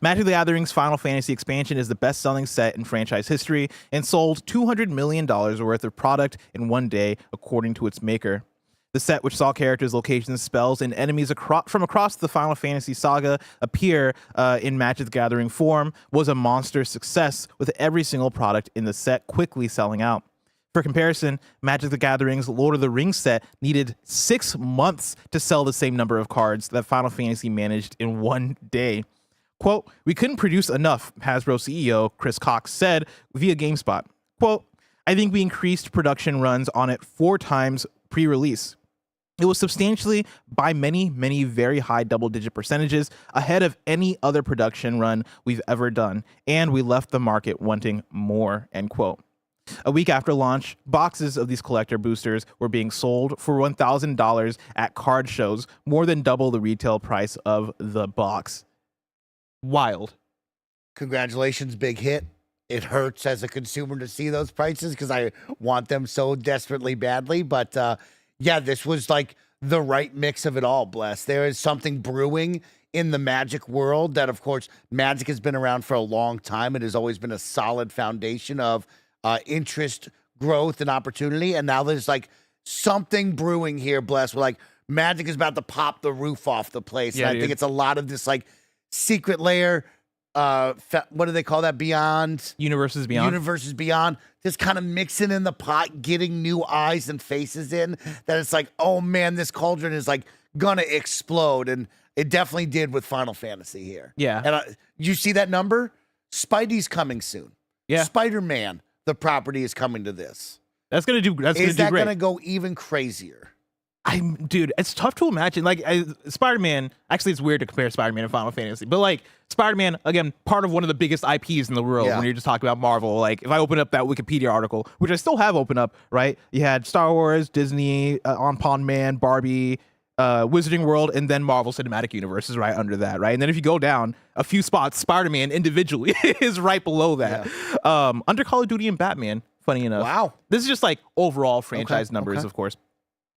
Magic the Gathering's Final Fantasy expansion is the best-selling set in franchise history and sold $200 million worth of product in one day, according to its maker. The set, which saw characters, locations, spells, and enemies from across the Final Fantasy saga appear in Magic the Gathering form, was a monster success, with every single product in the set quickly selling out. For comparison, Magic the Gathering's Lord of the Rings set needed 6 months to sell the same number of cards that Final Fantasy managed in one day. Quote, "We couldn't produce enough," Hasbro CEO Chris Cox said via GameSpot. Quote, "I think we increased production runs on it 4 times pre-release. It was substantially, by many, many very high double-digit percentages, ahead of any other production run we've ever done, and we left the market wanting more," end quote. A week after launch, boxes of these collector boosters were being sold for $1,000 at card shows, more than double the retail price of the box. Wild.
Congratulations, big hit. It hurts as a consumer to see those prices because I want them so desperately badly. But yeah, this was like the right mix of it all, Bless. There is something brewing in the Magic world that, of course, Magic has been around for a long time. It has always been a solid foundation of interest, growth, and opportunity. And now there's like something brewing here, Bless, where like Magic is about to pop the roof off the place.
Yeah,
and I think it's a lot of this like secret layer, what do they call that? Beyond?
Universes Beyond.
Universes Beyond. Just kind of mixing in the pot, getting new eyes and faces in. That it's like, oh man, this cauldron is like gonna explode. And it definitely did with Final Fantasy here.
Yeah.
And you see that number? Spidey's coming soon.
Yeah.
Spider-Man, the property, is coming to this.
That's gonna do. That's
Is
gonna
that
do great.
gonna go even crazier?
Dude, it's tough to imagine. Like Spider-Man, actually, it's weird to compare Spider-Man and Final Fantasy, but like Spider-Man, again, part of one of the biggest IPs in the world.
Yeah.
When you're just talking about Marvel, like if I open up that Wikipedia article, which I still have open up, right? You had Star Wars, Disney, On Pond Man, Barbie, Wizarding World, and then Marvel Cinematic Universe is right under that, right? And then if you go down a few spots, Spider-Man individually is right below that. Under Call of Duty and Batman, funny enough.
Wow.
This is just like overall franchise numbers,
okay.
of course.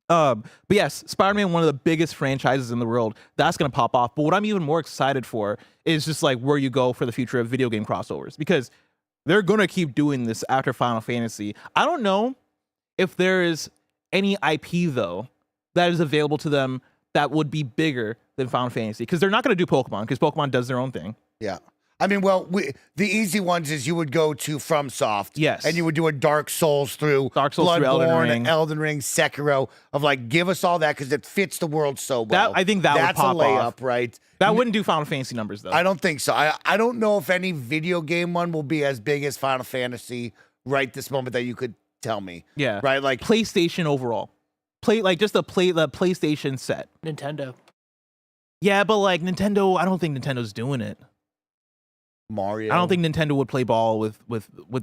But yes, Spider-Man, one of the biggest franchises in the world, that's going to pop off. But what I'm even more excited for is just like where you go for the future of video game crossovers, because they're going to keep doing this after Final Fantasy. I don't know if there is any IP, though, that is available to them that would be bigger than Final Fantasy, because they're not going to do Pokemon, because Pokemon does their own thing.
Yeah. I mean, well, the easy ones is you would go to FromSoft.
Yes.
And you would do a Dark Souls through
Bloodborne,
Elden Ring, Sekiro, of like, give us all that because it fits the world so well.
I think that would pop
That's a layup,
off.
right?
That wouldn't do Final Fantasy numbers, though.
I don't think so. I don't know if any video game one will be as big as Final Fantasy right this moment that you could tell me.
Yeah.
Right? Like
PlayStation overall. The PlayStation set.
Nintendo.
Yeah, but like Nintendo, I don't think Nintendo's doing it.
Mario.
I don't think Nintendo would play ball with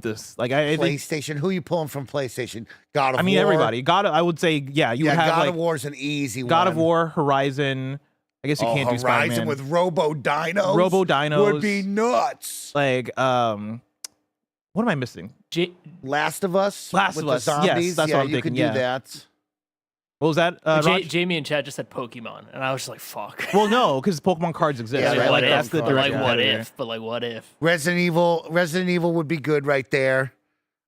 this. Like I think,
PlayStation. Who are you pulling from PlayStation? God of War.
I mean, everybody. I would say, yeah, you would have
God
like
of War's an easy one.
God of War, Horizon. I guess you can't do
Horizon
Spider-Man.
with Robo Dinos.
Robo Dinos
would be nuts.
Like, what am I missing?
Last of Us.
Last
with
of Us.
The zombies.
Yes, that's
yeah,
what I'm
you
thinking.
could
Yeah.
do that.
What was that? Raj?
Jamie and Chad just said Pokemon, and I was just like, "Fuck."
Well, no, because Pokemon cards exist.
Yeah,
right?
right,
Like
right,
that's the
right.
direction.
what
they're
if? But like, what if?
Resident Evil would be good right there.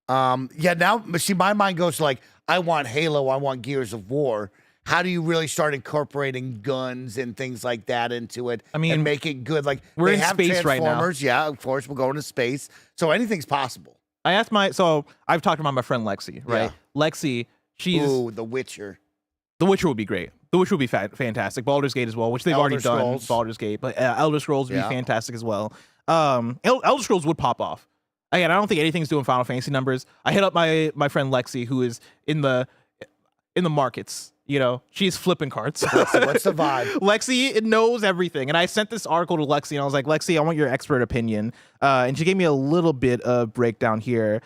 Yeah, now see, my mind goes to like, I want Halo, I want Gears of War. How do you really start incorporating guns and things like that into it?
I mean,
and make it good. Like
we're
they
in
have
space right now.
Transformers. Yeah, of course, we're going to space, so anything's possible.
I asked I've talked about my friend Lexi, right?
Yeah.
Lexi, she's
Ooh, The Witcher.
The Witcher would be great. The Witcher would be fantastic. Baldur's Gate as well, which they've already
Elder
done.
Scrolls.
Baldur's Gate, but Elder Scrolls would
Yeah.
be fantastic as well. Elder Scrolls would pop off. Again, I don't think anything's doing Final Fantasy numbers. I hit up my friend Lexi, who is in the markets. You know, she's flipping cards.
What's the vibe?
Lexi knows everything, and I sent this article to Lexi, and I was like, Lexi, I want your expert opinion. And she gave me a little bit of breakdown here.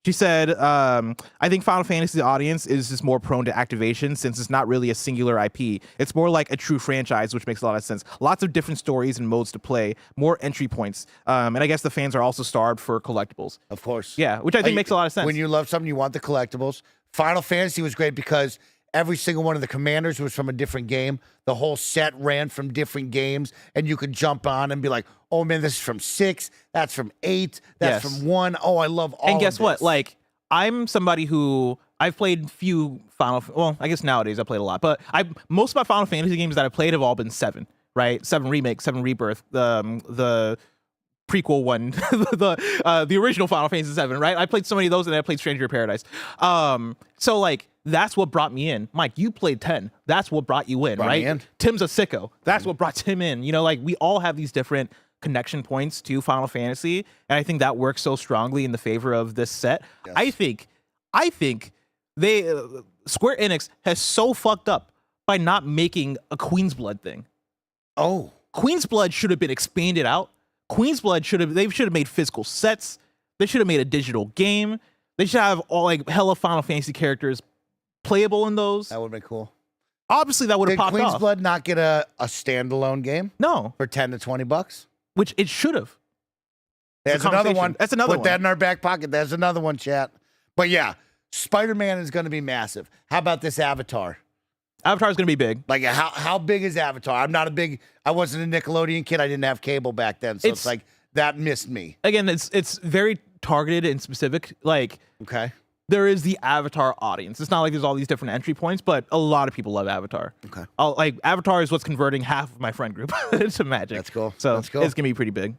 She said, I think Final Fantasy audience is just more prone to activation since it's not really a singular IP. It's more like a true franchise, which makes a lot of sense. Lots of different stories and modes to play, more entry points. And I guess the fans are also starved for collectibles.
Of course.
Yeah, which I think makes a lot of sense.
When you love something, you want the collectibles. Final Fantasy was great because every single one of the commanders was from a different game. The whole set ran from different games, and you could jump on and be like, oh, man, this is from 6. That's from 8. That's
Yes.
from 1. Oh, I love all
And guess
of
what?
this.
Like, I'm somebody who I've played few well, I guess nowadays I played a lot, but most of my Final Fantasy games that I played have all been 7, right? 7 Remake, 7 Rebirth, the prequel one, the original Final Fantasy 7, right? I played so many of those, and I played Stranger of Paradise. So like that's what brought me in. Mike, you played 10. That's what brought you in,
Brought
right?
me in.
Tim's a sicko. That's what brought Tim in. You know, like we all have these different connection points to Final Fantasy, and I think that works so strongly in the favor of this set.
Yes.
I think they Square Enix has so fucked up by not making a Queen's Blood thing.
Oh,
Queen's Blood should have been expanded out. Queen's Blood should have made physical sets. They should have made a digital game. They should have all like hella Final Fantasy characters playable in those.
that would have been cool.
Obviously, that would have
Did
popped
Queen's
off.
Blood not get a standalone game
No,
for 10 to 20 bucks?
which it should have.
That's
a
another
conversation.
one.
That's another
Put
one.
that in our back pocket. That's another one, chat. But yeah, Spider-Man is going to be massive. How about this Avatar?
Avatar's gonna be big.
Like, how big is Avatar? I wasn't a Nickelodeon kid. I didn't have cable back then. So it's like, that missed me.
Again, it's very targeted and specific. Like
Okay.
there is the Avatar audience. It's not like there's all these different entry points, but a lot of people love Avatar.
Okay.
Like Avatar is what's converting half of my friend group to Magic.
That's cool.
So
That's cool.
it's gonna be pretty big.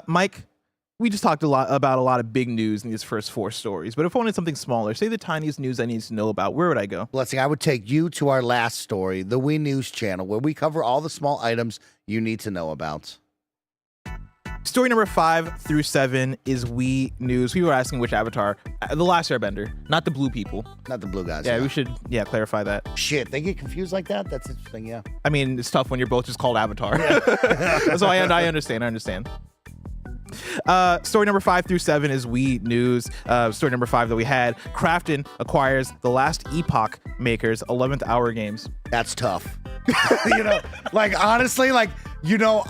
Mike, we just talked about a lot of big news in these first 4 stories, but if I wanted something smaller, say the tiniest news I need to know about, where would I go?
Blessing, I would take you to our last story, the Wii News channel, where we cover all the small items you need to know about.
Story number 5 through 7 is Wii News. We were asking which Avatar, the Last Airbender, not the blue people.
Not the blue guys.
Yeah, we should clarify that.
Shit, they get confused like that? That's interesting, yeah.
I mean, it's tough when you're both just called Avatar. So I understand. Story number 5 through 7 is Wii News. Story number 5 that we had: Krafton acquires the Last Epoch makers 11th Hour Games.
That's tough. Like, honestly, like,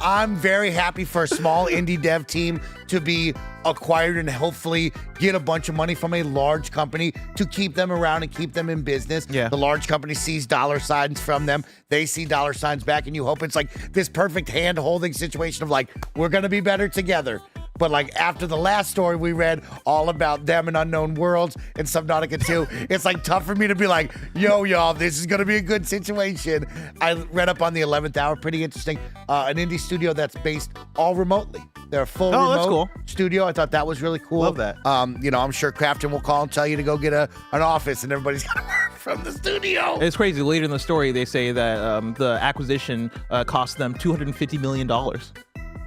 I'm very happy for a small indie dev team to be acquired and hopefully get a bunch of money from a large company to keep them around and keep them in business.
Yeah.
The large company sees dollar signs from them. They see dollar signs back, and you hope it's like this perfect hand-holding situation of like, we're going to be better together. But like after the last story we read all about them in Unknown Worlds and Subnautica 2, it's like tough for me to be like, yo, y'all, this is going to be a good situation. I read up on the 11th Hour, pretty interesting. An indie studio that's based all remotely. They're a full
Oh, that's
remote
cool.
studio. I thought that was really cool.
Love that.
I'm sure Krafton will call and tell you to go get an office, and everybody's going to work from the studio.
It's crazy. Later in the story, they say that the acquisition cost them $250 million.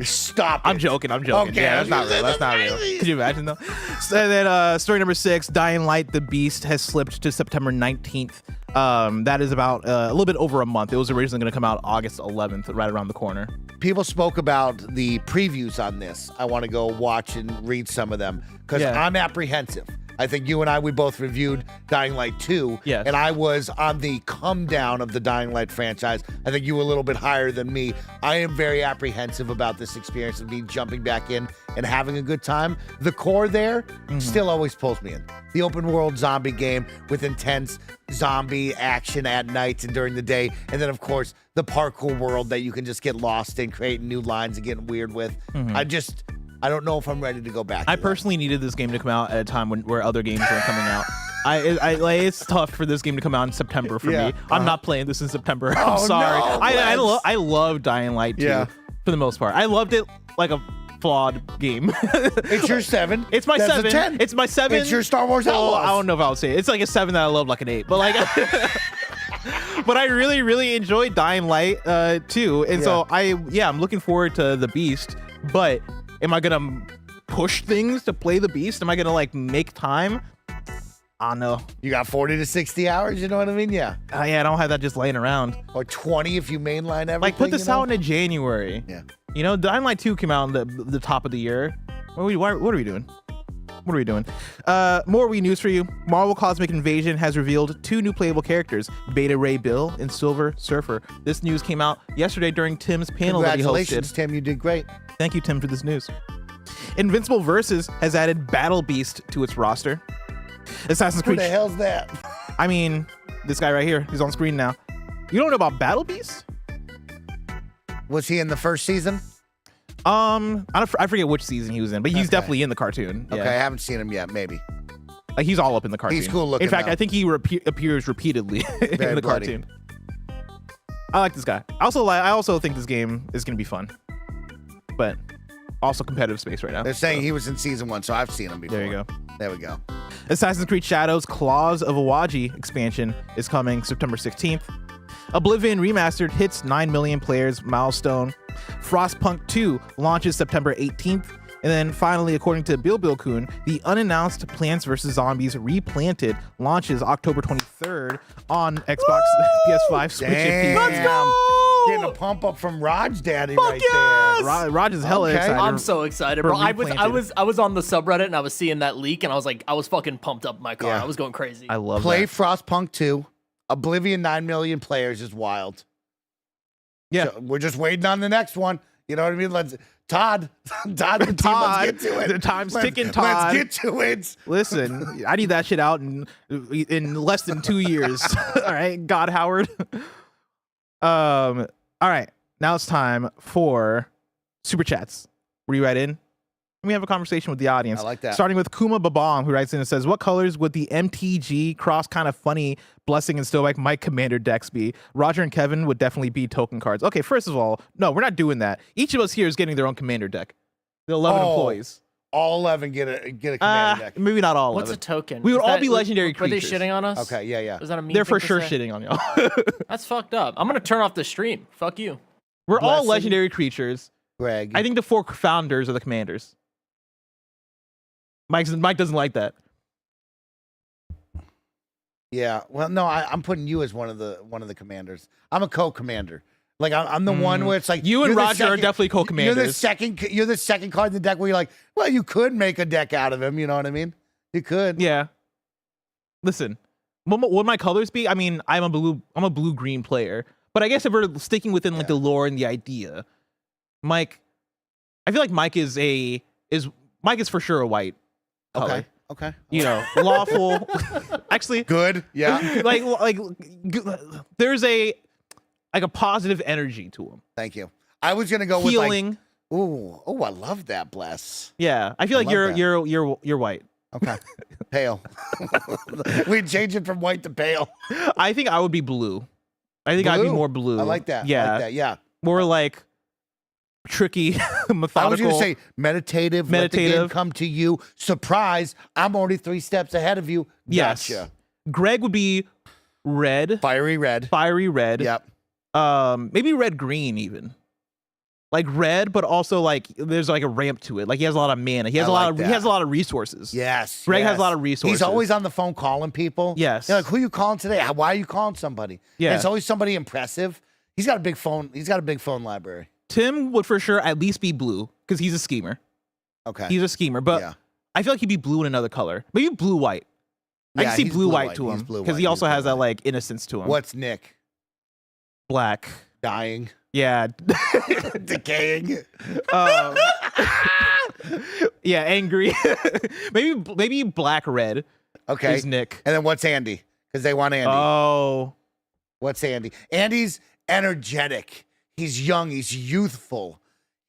Stop it.
I'm joking. Okay, yeah, that's not real. That's not real.
crazy.
Could you imagine though? So then, story number 6, Dying Light: The Beast has slipped to September 19th. That is about a little bit over a month. It was originally going to come out August 11th, right around the corner.
People spoke about the previews on this. I want to go watch and read some of them because
Yeah.
I'm apprehensive. I think you and I, we both reviewed Dying Light 2.
Yes.
And I was on the come down of the Dying Light franchise. I think you were a little bit higher than me. I am very apprehensive about this experience of me jumping back in and having a good time. The core there still always pulls me in. The open world zombie game with intense zombie action at night and during the day. And then, of course, the parkour world that you can just get lost in, creating new lines and getting weird with. I don't know if I'm ready to go back.
I
to that.
personally needed this game to come out at a time where other games weren't coming out. Like it's tough for this game to come out in September for
Yeah.
me. I'm not playing this in September.
Oh,
I'm sorry.
no,
I love Dying Light 2
Yeah.
for the most part. I loved it like a flawed game.
It's your 7.
It's my
That's
7.
A 10.
It's my 7.
It's your Star Wars
Well,
Outlaws.
I don't know if I would say it. It's like a 7 that I love like an 8. But like but I really, really enjoyed Dying Light 2. And so I'm looking forward to the Beast, but am I gonna push things to play the Beast? Am I gonna like make time? I don't know.
You got 40 to 60 hours, you know what I mean? Yeah.
Yeah, I don't have that just laying around.
Or 20 if you mainline everything.
Like put this
you know?
out in January.
Yeah.
You know, Dying Light 2 came out in the top of the year. What are we doing? What are we doing? More Wii news for you. Marvel Cosmic Invasion has revealed 2 new playable characters, Beta Ray Bill and Silver Surfer. This news came out yesterday during Tim's panel that he
Congratulations,
hosted.
Tim. You did great.
Thank you, Tim, for this news. Invincible Versus has added Battle Beast to its roster. Assassin's
Who
Creed.
the hell's that?
I mean, this guy right here. He's on screen now. You don't know about Battle Beast?
Was he in the first season?
I forget which season he was in, but he's
Okay.
definitely in the cartoon. Yeah.
Okay, I haven't seen him yet. Maybe.
Like, he's all up in the cartoon.
He's cool looking,
In fact,
though.
I think he appears repeatedly in
Very
the
bloody.
cartoon. I like this guy. I also think this game is gonna be fun, but also competitive space right now.
They're saying he was in season 1, so I've seen him before.
There you go.
There we go.
Assassin's Creed Shadows Claws of Awaji expansion is coming September 16th. Oblivion Remastered hits 9 million players milestone. Frostpunk 2 launches September 18th. And then finally, according to Kun, the unannounced Plants vs. Zombies Replanted launches October 23rd on Xbox, PS5, Switch, and PC.
Let's
go!
Getting a pump up from Raj Daddy
Fuck
right
yes!
there.
Raj is hella
Okay.
excited.
I'm so excited,
for
bro. I
Replanted.
was on the subreddit and I was seeing that leak and I was fucking pumped up in my car.
Yeah.
I was going crazy.
I love
Play
that.
Frostpunk 2. Oblivion 9 million players is wild.
Yeah.
So we're just waiting on the next one. You know what I mean? Todd, the team,
Todd,
let's get to it.
the time's ticking, Todd.
Let's get to it.
Listen, I need that shit out in less than 2 years. All right, God Howard. All right, now it's time for super chats. Were you right in? We have a conversation with the audience.
I like that.
Starting with Kuma Babam, who writes in and says, "What colors would the MTG cross kind of funny Blessing and Stoic Mike Commander decks be? Roger and Kevin would definitely be token cards." Okay, first of all, no, we're not doing that. Each of us here is getting their own commander deck. The 11
Oh,
employees.
All 11 get a commander deck.
Maybe not all
What's
11.
a token?
We would
Is
all
that-
be legendary
Were they
creatures.
shitting on us?
Okay, yeah.
Was that a mean
They're
thing
for
to
sure
say?
shitting on y'all.
That's fucked up. I'm gonna turn off the stream. Fuck you.
We're all
Blessing.
legendary creatures.
Greg.
I think the 4 founders are the commanders. Mike doesn't like that.
Yeah. Well, no, I'm putting you as one of the commanders. I'm a co-commander. Like I'm the one where it's like
You and
you're the
Roger are
second-
definitely co-commanders.
You're the second card in the deck where you're like, well, you could make a deck out of him. You know what I mean? You could.
Yeah. Listen, what would my colors be? I mean, I'm a blue-green player, but I guess if we're sticking within like the lore and the idea, Mike, I feel like Mike is for sure a white color.
Okay.
You know, lawful. Actually,
Good. Yeah.
there's a positive energy to him.
Thank you. I was gonna go
Healing.
with like, oh, I love that. Bless.
Yeah, I feel like
love
you're white.
Okay. Pale. We change it from white to pale.
I think I would be blue. I think I'd be
Blue?
more blue.
I like that.
Yeah,
I like that. Yeah.
more like tricky, methodical.
I was gonna say meditative. Let the game
Meditative.
come to you. Surprise! I'm already 3 steps ahead of you.
Yes.
Gotcha.
Greg would be red,
Fiery red.
fiery red.
Yep.
Maybe red green even. Like red, but also like there's like a ramp to it. Like he has a lot of mana. He has
I
a lot
like
of
that.
he has a lot of resources.
Yes.
Greg has
yes.
a lot of resources.
He's always on the phone calling people.
Yes.
They're like, who you calling today? Why are you calling somebody?
Yeah.
And it's always somebody impressive. He's got a big phone. He's got a big phone library.
Tim would for sure at least be blue because he's a schemer.
Okay.
He's a schemer, but
yeah.
I feel like he'd be blue in another color. Maybe blue white. I
Yeah,
can see
he's
blue white
white.
to
He's
him
blue
because
white.
he
He's
also
blue
has that
white.
like innocence to him.
What's Nick?
Black?
Dying.
Yeah.
Decaying.
Yeah, angry. maybe black red
Okay.
is Nick.
And then what's Andy? Because they want Andy.
Oh.
What's Andy? Andy's energetic. He's young. He's youthful.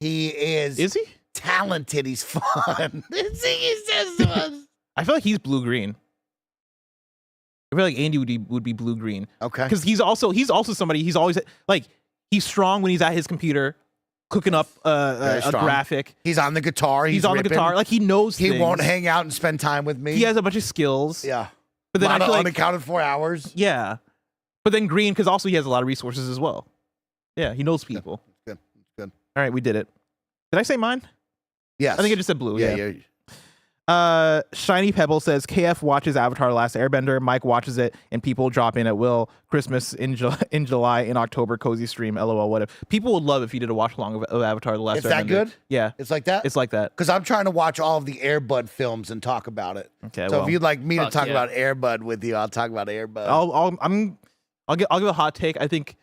He is
Is he?
talented. He's fun. He says to us.
I feel like he's blue green. I feel like Andy would be blue green
Okay.
because he's also somebody. He's always like he's strong when he's at his computer cooking up
Very
a
strong.
graphic.
He's on the guitar.
He's on the
ripping.
guitar. Like he knows.
He
things.
won't hang out and spend time with me.
He has a bunch of skills.
Yeah.
But then
a lot
I feel
of
like
unaccounted for hours.
yeah. But then green because also he has a lot of resources as well. Yeah, he knows people.
Good. Good.
All right, we did it. Did I say mine?
Yes.
I think I just said blue.
Yeah.
Yeah.
Yeah.
Shiny Pebble says KF watches Avatar: The Last Airbender. Mike watches it, and people drop in at will. Christmas in July, in October, cozy stream. LOL. What if people would love if you did a watch along of Avatar: The Last
It's
Airbender?
that good?
Yeah,
It's like that?
it's like that.
Because I'm trying to watch all of the Airbud films and talk about it.
Okay,
So
well,
if you'd like me to
Fuck
talk
yeah.
about Airbud with you, I'll talk about Airbud.
I'll give a hot take. I think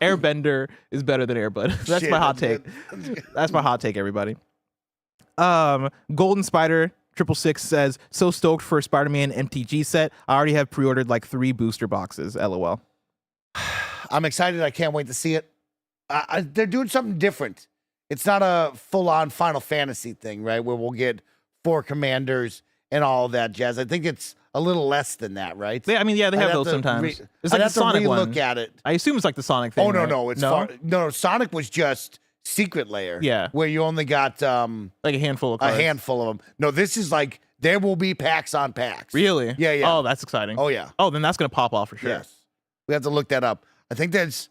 Airbender is better than Airbud. That's
Shit,
my hot
that's
take.
good. That's good.
That's my hot take, everybody. Golden Spider 666 says, so stoked for Spider-Man MTG set. I already have pre-ordered like 3 booster boxes. LOL.
I'm excited. I can't wait to see it. They're doing something different. It's not a full-on Final Fantasy thing, right? Where we'll get 4 commanders and all of that jazz. I think it's a little less than that, right?
Yeah, I mean, yeah, they have those sometimes. It's like the Sonic one.
Look at it.
I assume it's like the Sonic thing.
Oh no,
right?
no, it's no. Sonic was just Secret Lair.
Yeah,
where you only got
like a handful of cards.
A handful of them. No, this is like there will be packs on packs.
Really?
Yeah, yeah.
Oh, that's exciting.
Oh yeah.
Oh, then that's gonna pop off for sure.
Yes, we have to look that up. I think that's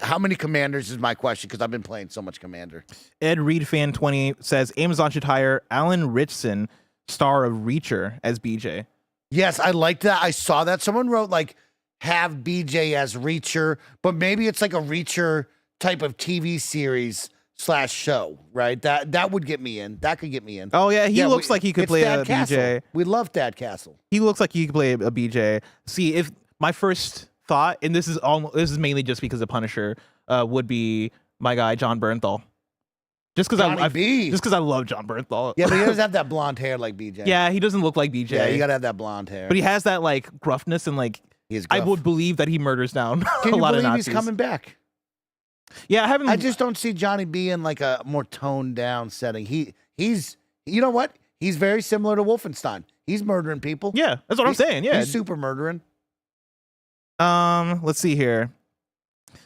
how many commanders is my question because I've been playing so much Commander.
Ed Reed fan 20 says Amazon should hire Alan Ritchson, star of Reacher, as BJ.
Yes, I liked that. I saw that. Someone wrote, like, have BJ as Reacher, but maybe it's like a Reacher type of TV series / show, right? That would get me in. That could get me in.
Oh, yeah. He looks like he could play
Thad
a
Castle.
BJ.
We love Thad Castle.
He looks like he could play a BJ. See, if my first thought, and this is mainly just because of Punisher, would be my guy, John Bernthal. Just because I love John Bernthal.
Yeah, but he doesn't have that blonde hair like BJ.
Yeah, he doesn't look like BJ.
Yeah, you gotta have that blonde hair.
But he has that like gruffness and like I would believe that he murders down a lot of Nazis.
He's coming back?
Yeah,
I just don't see Johnny B in like a more toned down setting. He's you know what? He's very similar to Wolfenstein. He's murdering people.
Yeah, that's what I'm saying. Yeah,
he's super murdering.
Let's see here.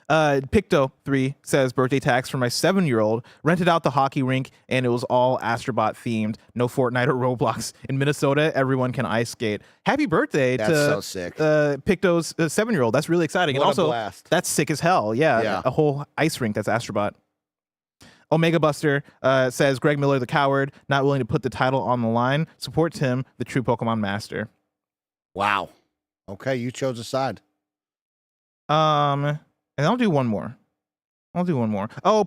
Picto3 says birthday tax for my 7-year-old. Rented out the hockey rink and it was all Astrobot themed. No Fortnite or Roblox. In Minnesota, everyone can ice skate. Happy birthday
to so sick.
Picto's 7-year-old. That's really exciting.
What
and also,
a blast.
That's sick as hell. Yeah, a whole ice rink that's Astrobot. Omega Buster says Greg Miller, the coward, not willing to put the title on the line. Supports him, the true Pokemon master.
Wow. Okay, you chose a side.
And I'll do one more. Oh, a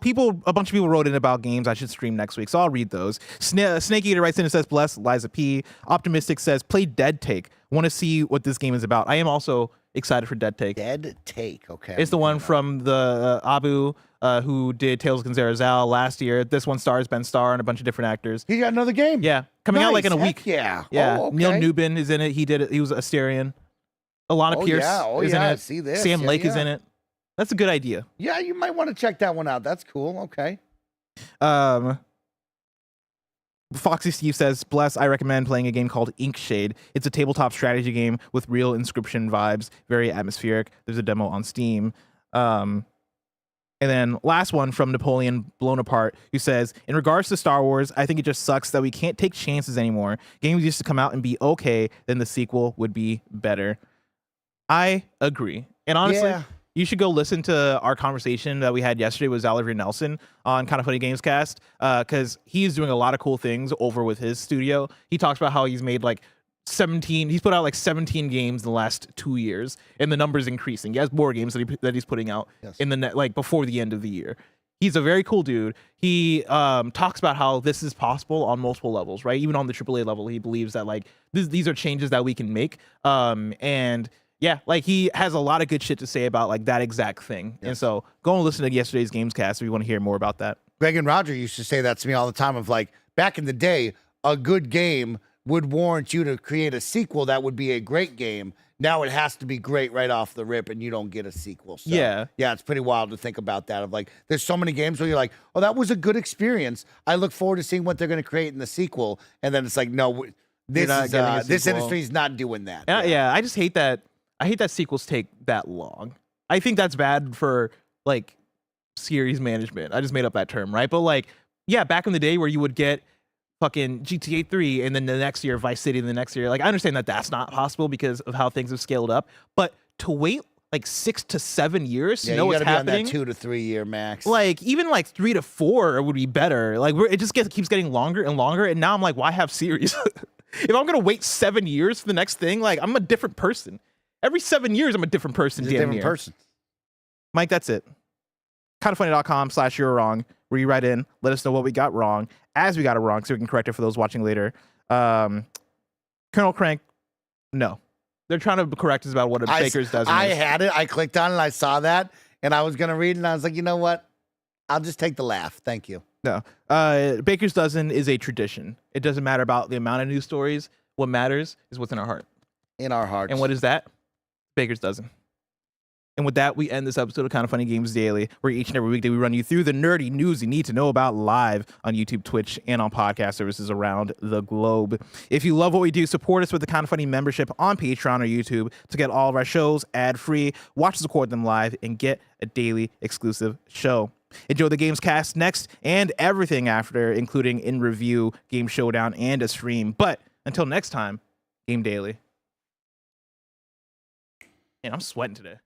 bunch of people wrote in about games I should stream next week, so I'll read those. Snake Eater writes in and says, bless Liza P. Optimistic says, play Dead Take. Want to see what this game is about. I am also excited for Dead Take.
Dead Take, okay.
It's the one from the Abu, who did Tales of Gonzarazal last year. This one stars Ben Starr and a bunch of different actors.
He got another game.
Yeah, coming out like in a week.
Yeah.
Yeah.
Oh, okay.
Neil Newbin is in it. He was Asterion. Alana Pierce is in it.
See this.
Sam Lake is in it. That's a good idea.
Yeah, you might want to check that one out. That's cool. Okay.
Foxy Steve says, bless, I recommend playing a game called Inkshade. It's a tabletop strategy game with real Inscription vibes, very atmospheric. There's a demo on Steam. And then last one from Napoleon Blown Apart, who says, in regards to Star Wars, I think it just sucks that we can't take chances anymore. Games used to come out and be okay, then the sequel would be better. I agree. And honestly, you should go listen to our conversation that we had yesterday with Oliver Nelson on Kind of Funny Games Cast, because he's doing a lot of cool things over with his studio. He talks about how he's made like 17, he's put out like 17 games in the last 2 years, and the number's increasing. He has more games that he's putting out in the like before the end of the year. He's a very cool dude. He talks about how this is possible on multiple levels, right? Even on the AAA level, he believes that like these are changes that we can make. And yeah, like he has a lot of good shit to say about like that exact thing. Yes. And so go and listen to yesterday's Gamescast if you want to hear more about that.
Greg and Roger used to say that to me all the time of like, back in the day, a good game would warrant you to create a sequel that would be a great game. Now it has to be great right off the rip and you don't get a sequel. So, yeah, it's pretty wild to think about that. Of like, there's so many games where you're like, oh, that was a good experience. I look forward to seeing what they're going to create in the sequel. And then it's like, no, this industry is not doing that.
Yeah, I just hate that. I hate that sequels take that long. I think that's bad for like series management. I just made up that term, right? But like, yeah, back in the day where you would get fucking GTA 3 and then the next year Vice City and the next year, like I understand that that's not possible because of how things have scaled up, but to wait like 6 to 7 years to know what's happening,
on that 2 to 3 year max.
Like even like 3 to 4 would be better. Like it just keeps getting longer and longer, and now I'm like, why have series? If I'm gonna wait 7 years for the next thing, like I'm a different person. Every 7 years, I'm a different person. Mike, that's it. kindoffunny.com/you're-wrong, where you write in, let us know what we got wrong, as we got it wrong, so we can correct it for those watching later. Colonel Crank, no. They're trying to correct us about what a baker's dozen is.
I had it. I clicked on it, and I saw that, and I was going to read it, and I was like, you know what? I'll just take the laugh. Thank you.
No. Baker's Dozen is a tradition. It doesn't matter about the amount of news stories. What matters is what's in our heart.
In our hearts.
And what is that? Baker's Dozen. And with that, we end this episode of Kind of Funny Games Daily, where each and every weekday we run you through the nerdy news you need to know about live on YouTube, Twitch, and on podcast services around the globe. If you love what we do, support us with the Kind of Funny membership on Patreon or YouTube to get all of our shows ad-free, watch us record them live, and get a daily exclusive show. Enjoy the Games Cast next and everything after, including in review, Game Showdown, and a stream. But until next time, Game Daily. Man, I'm sweating today.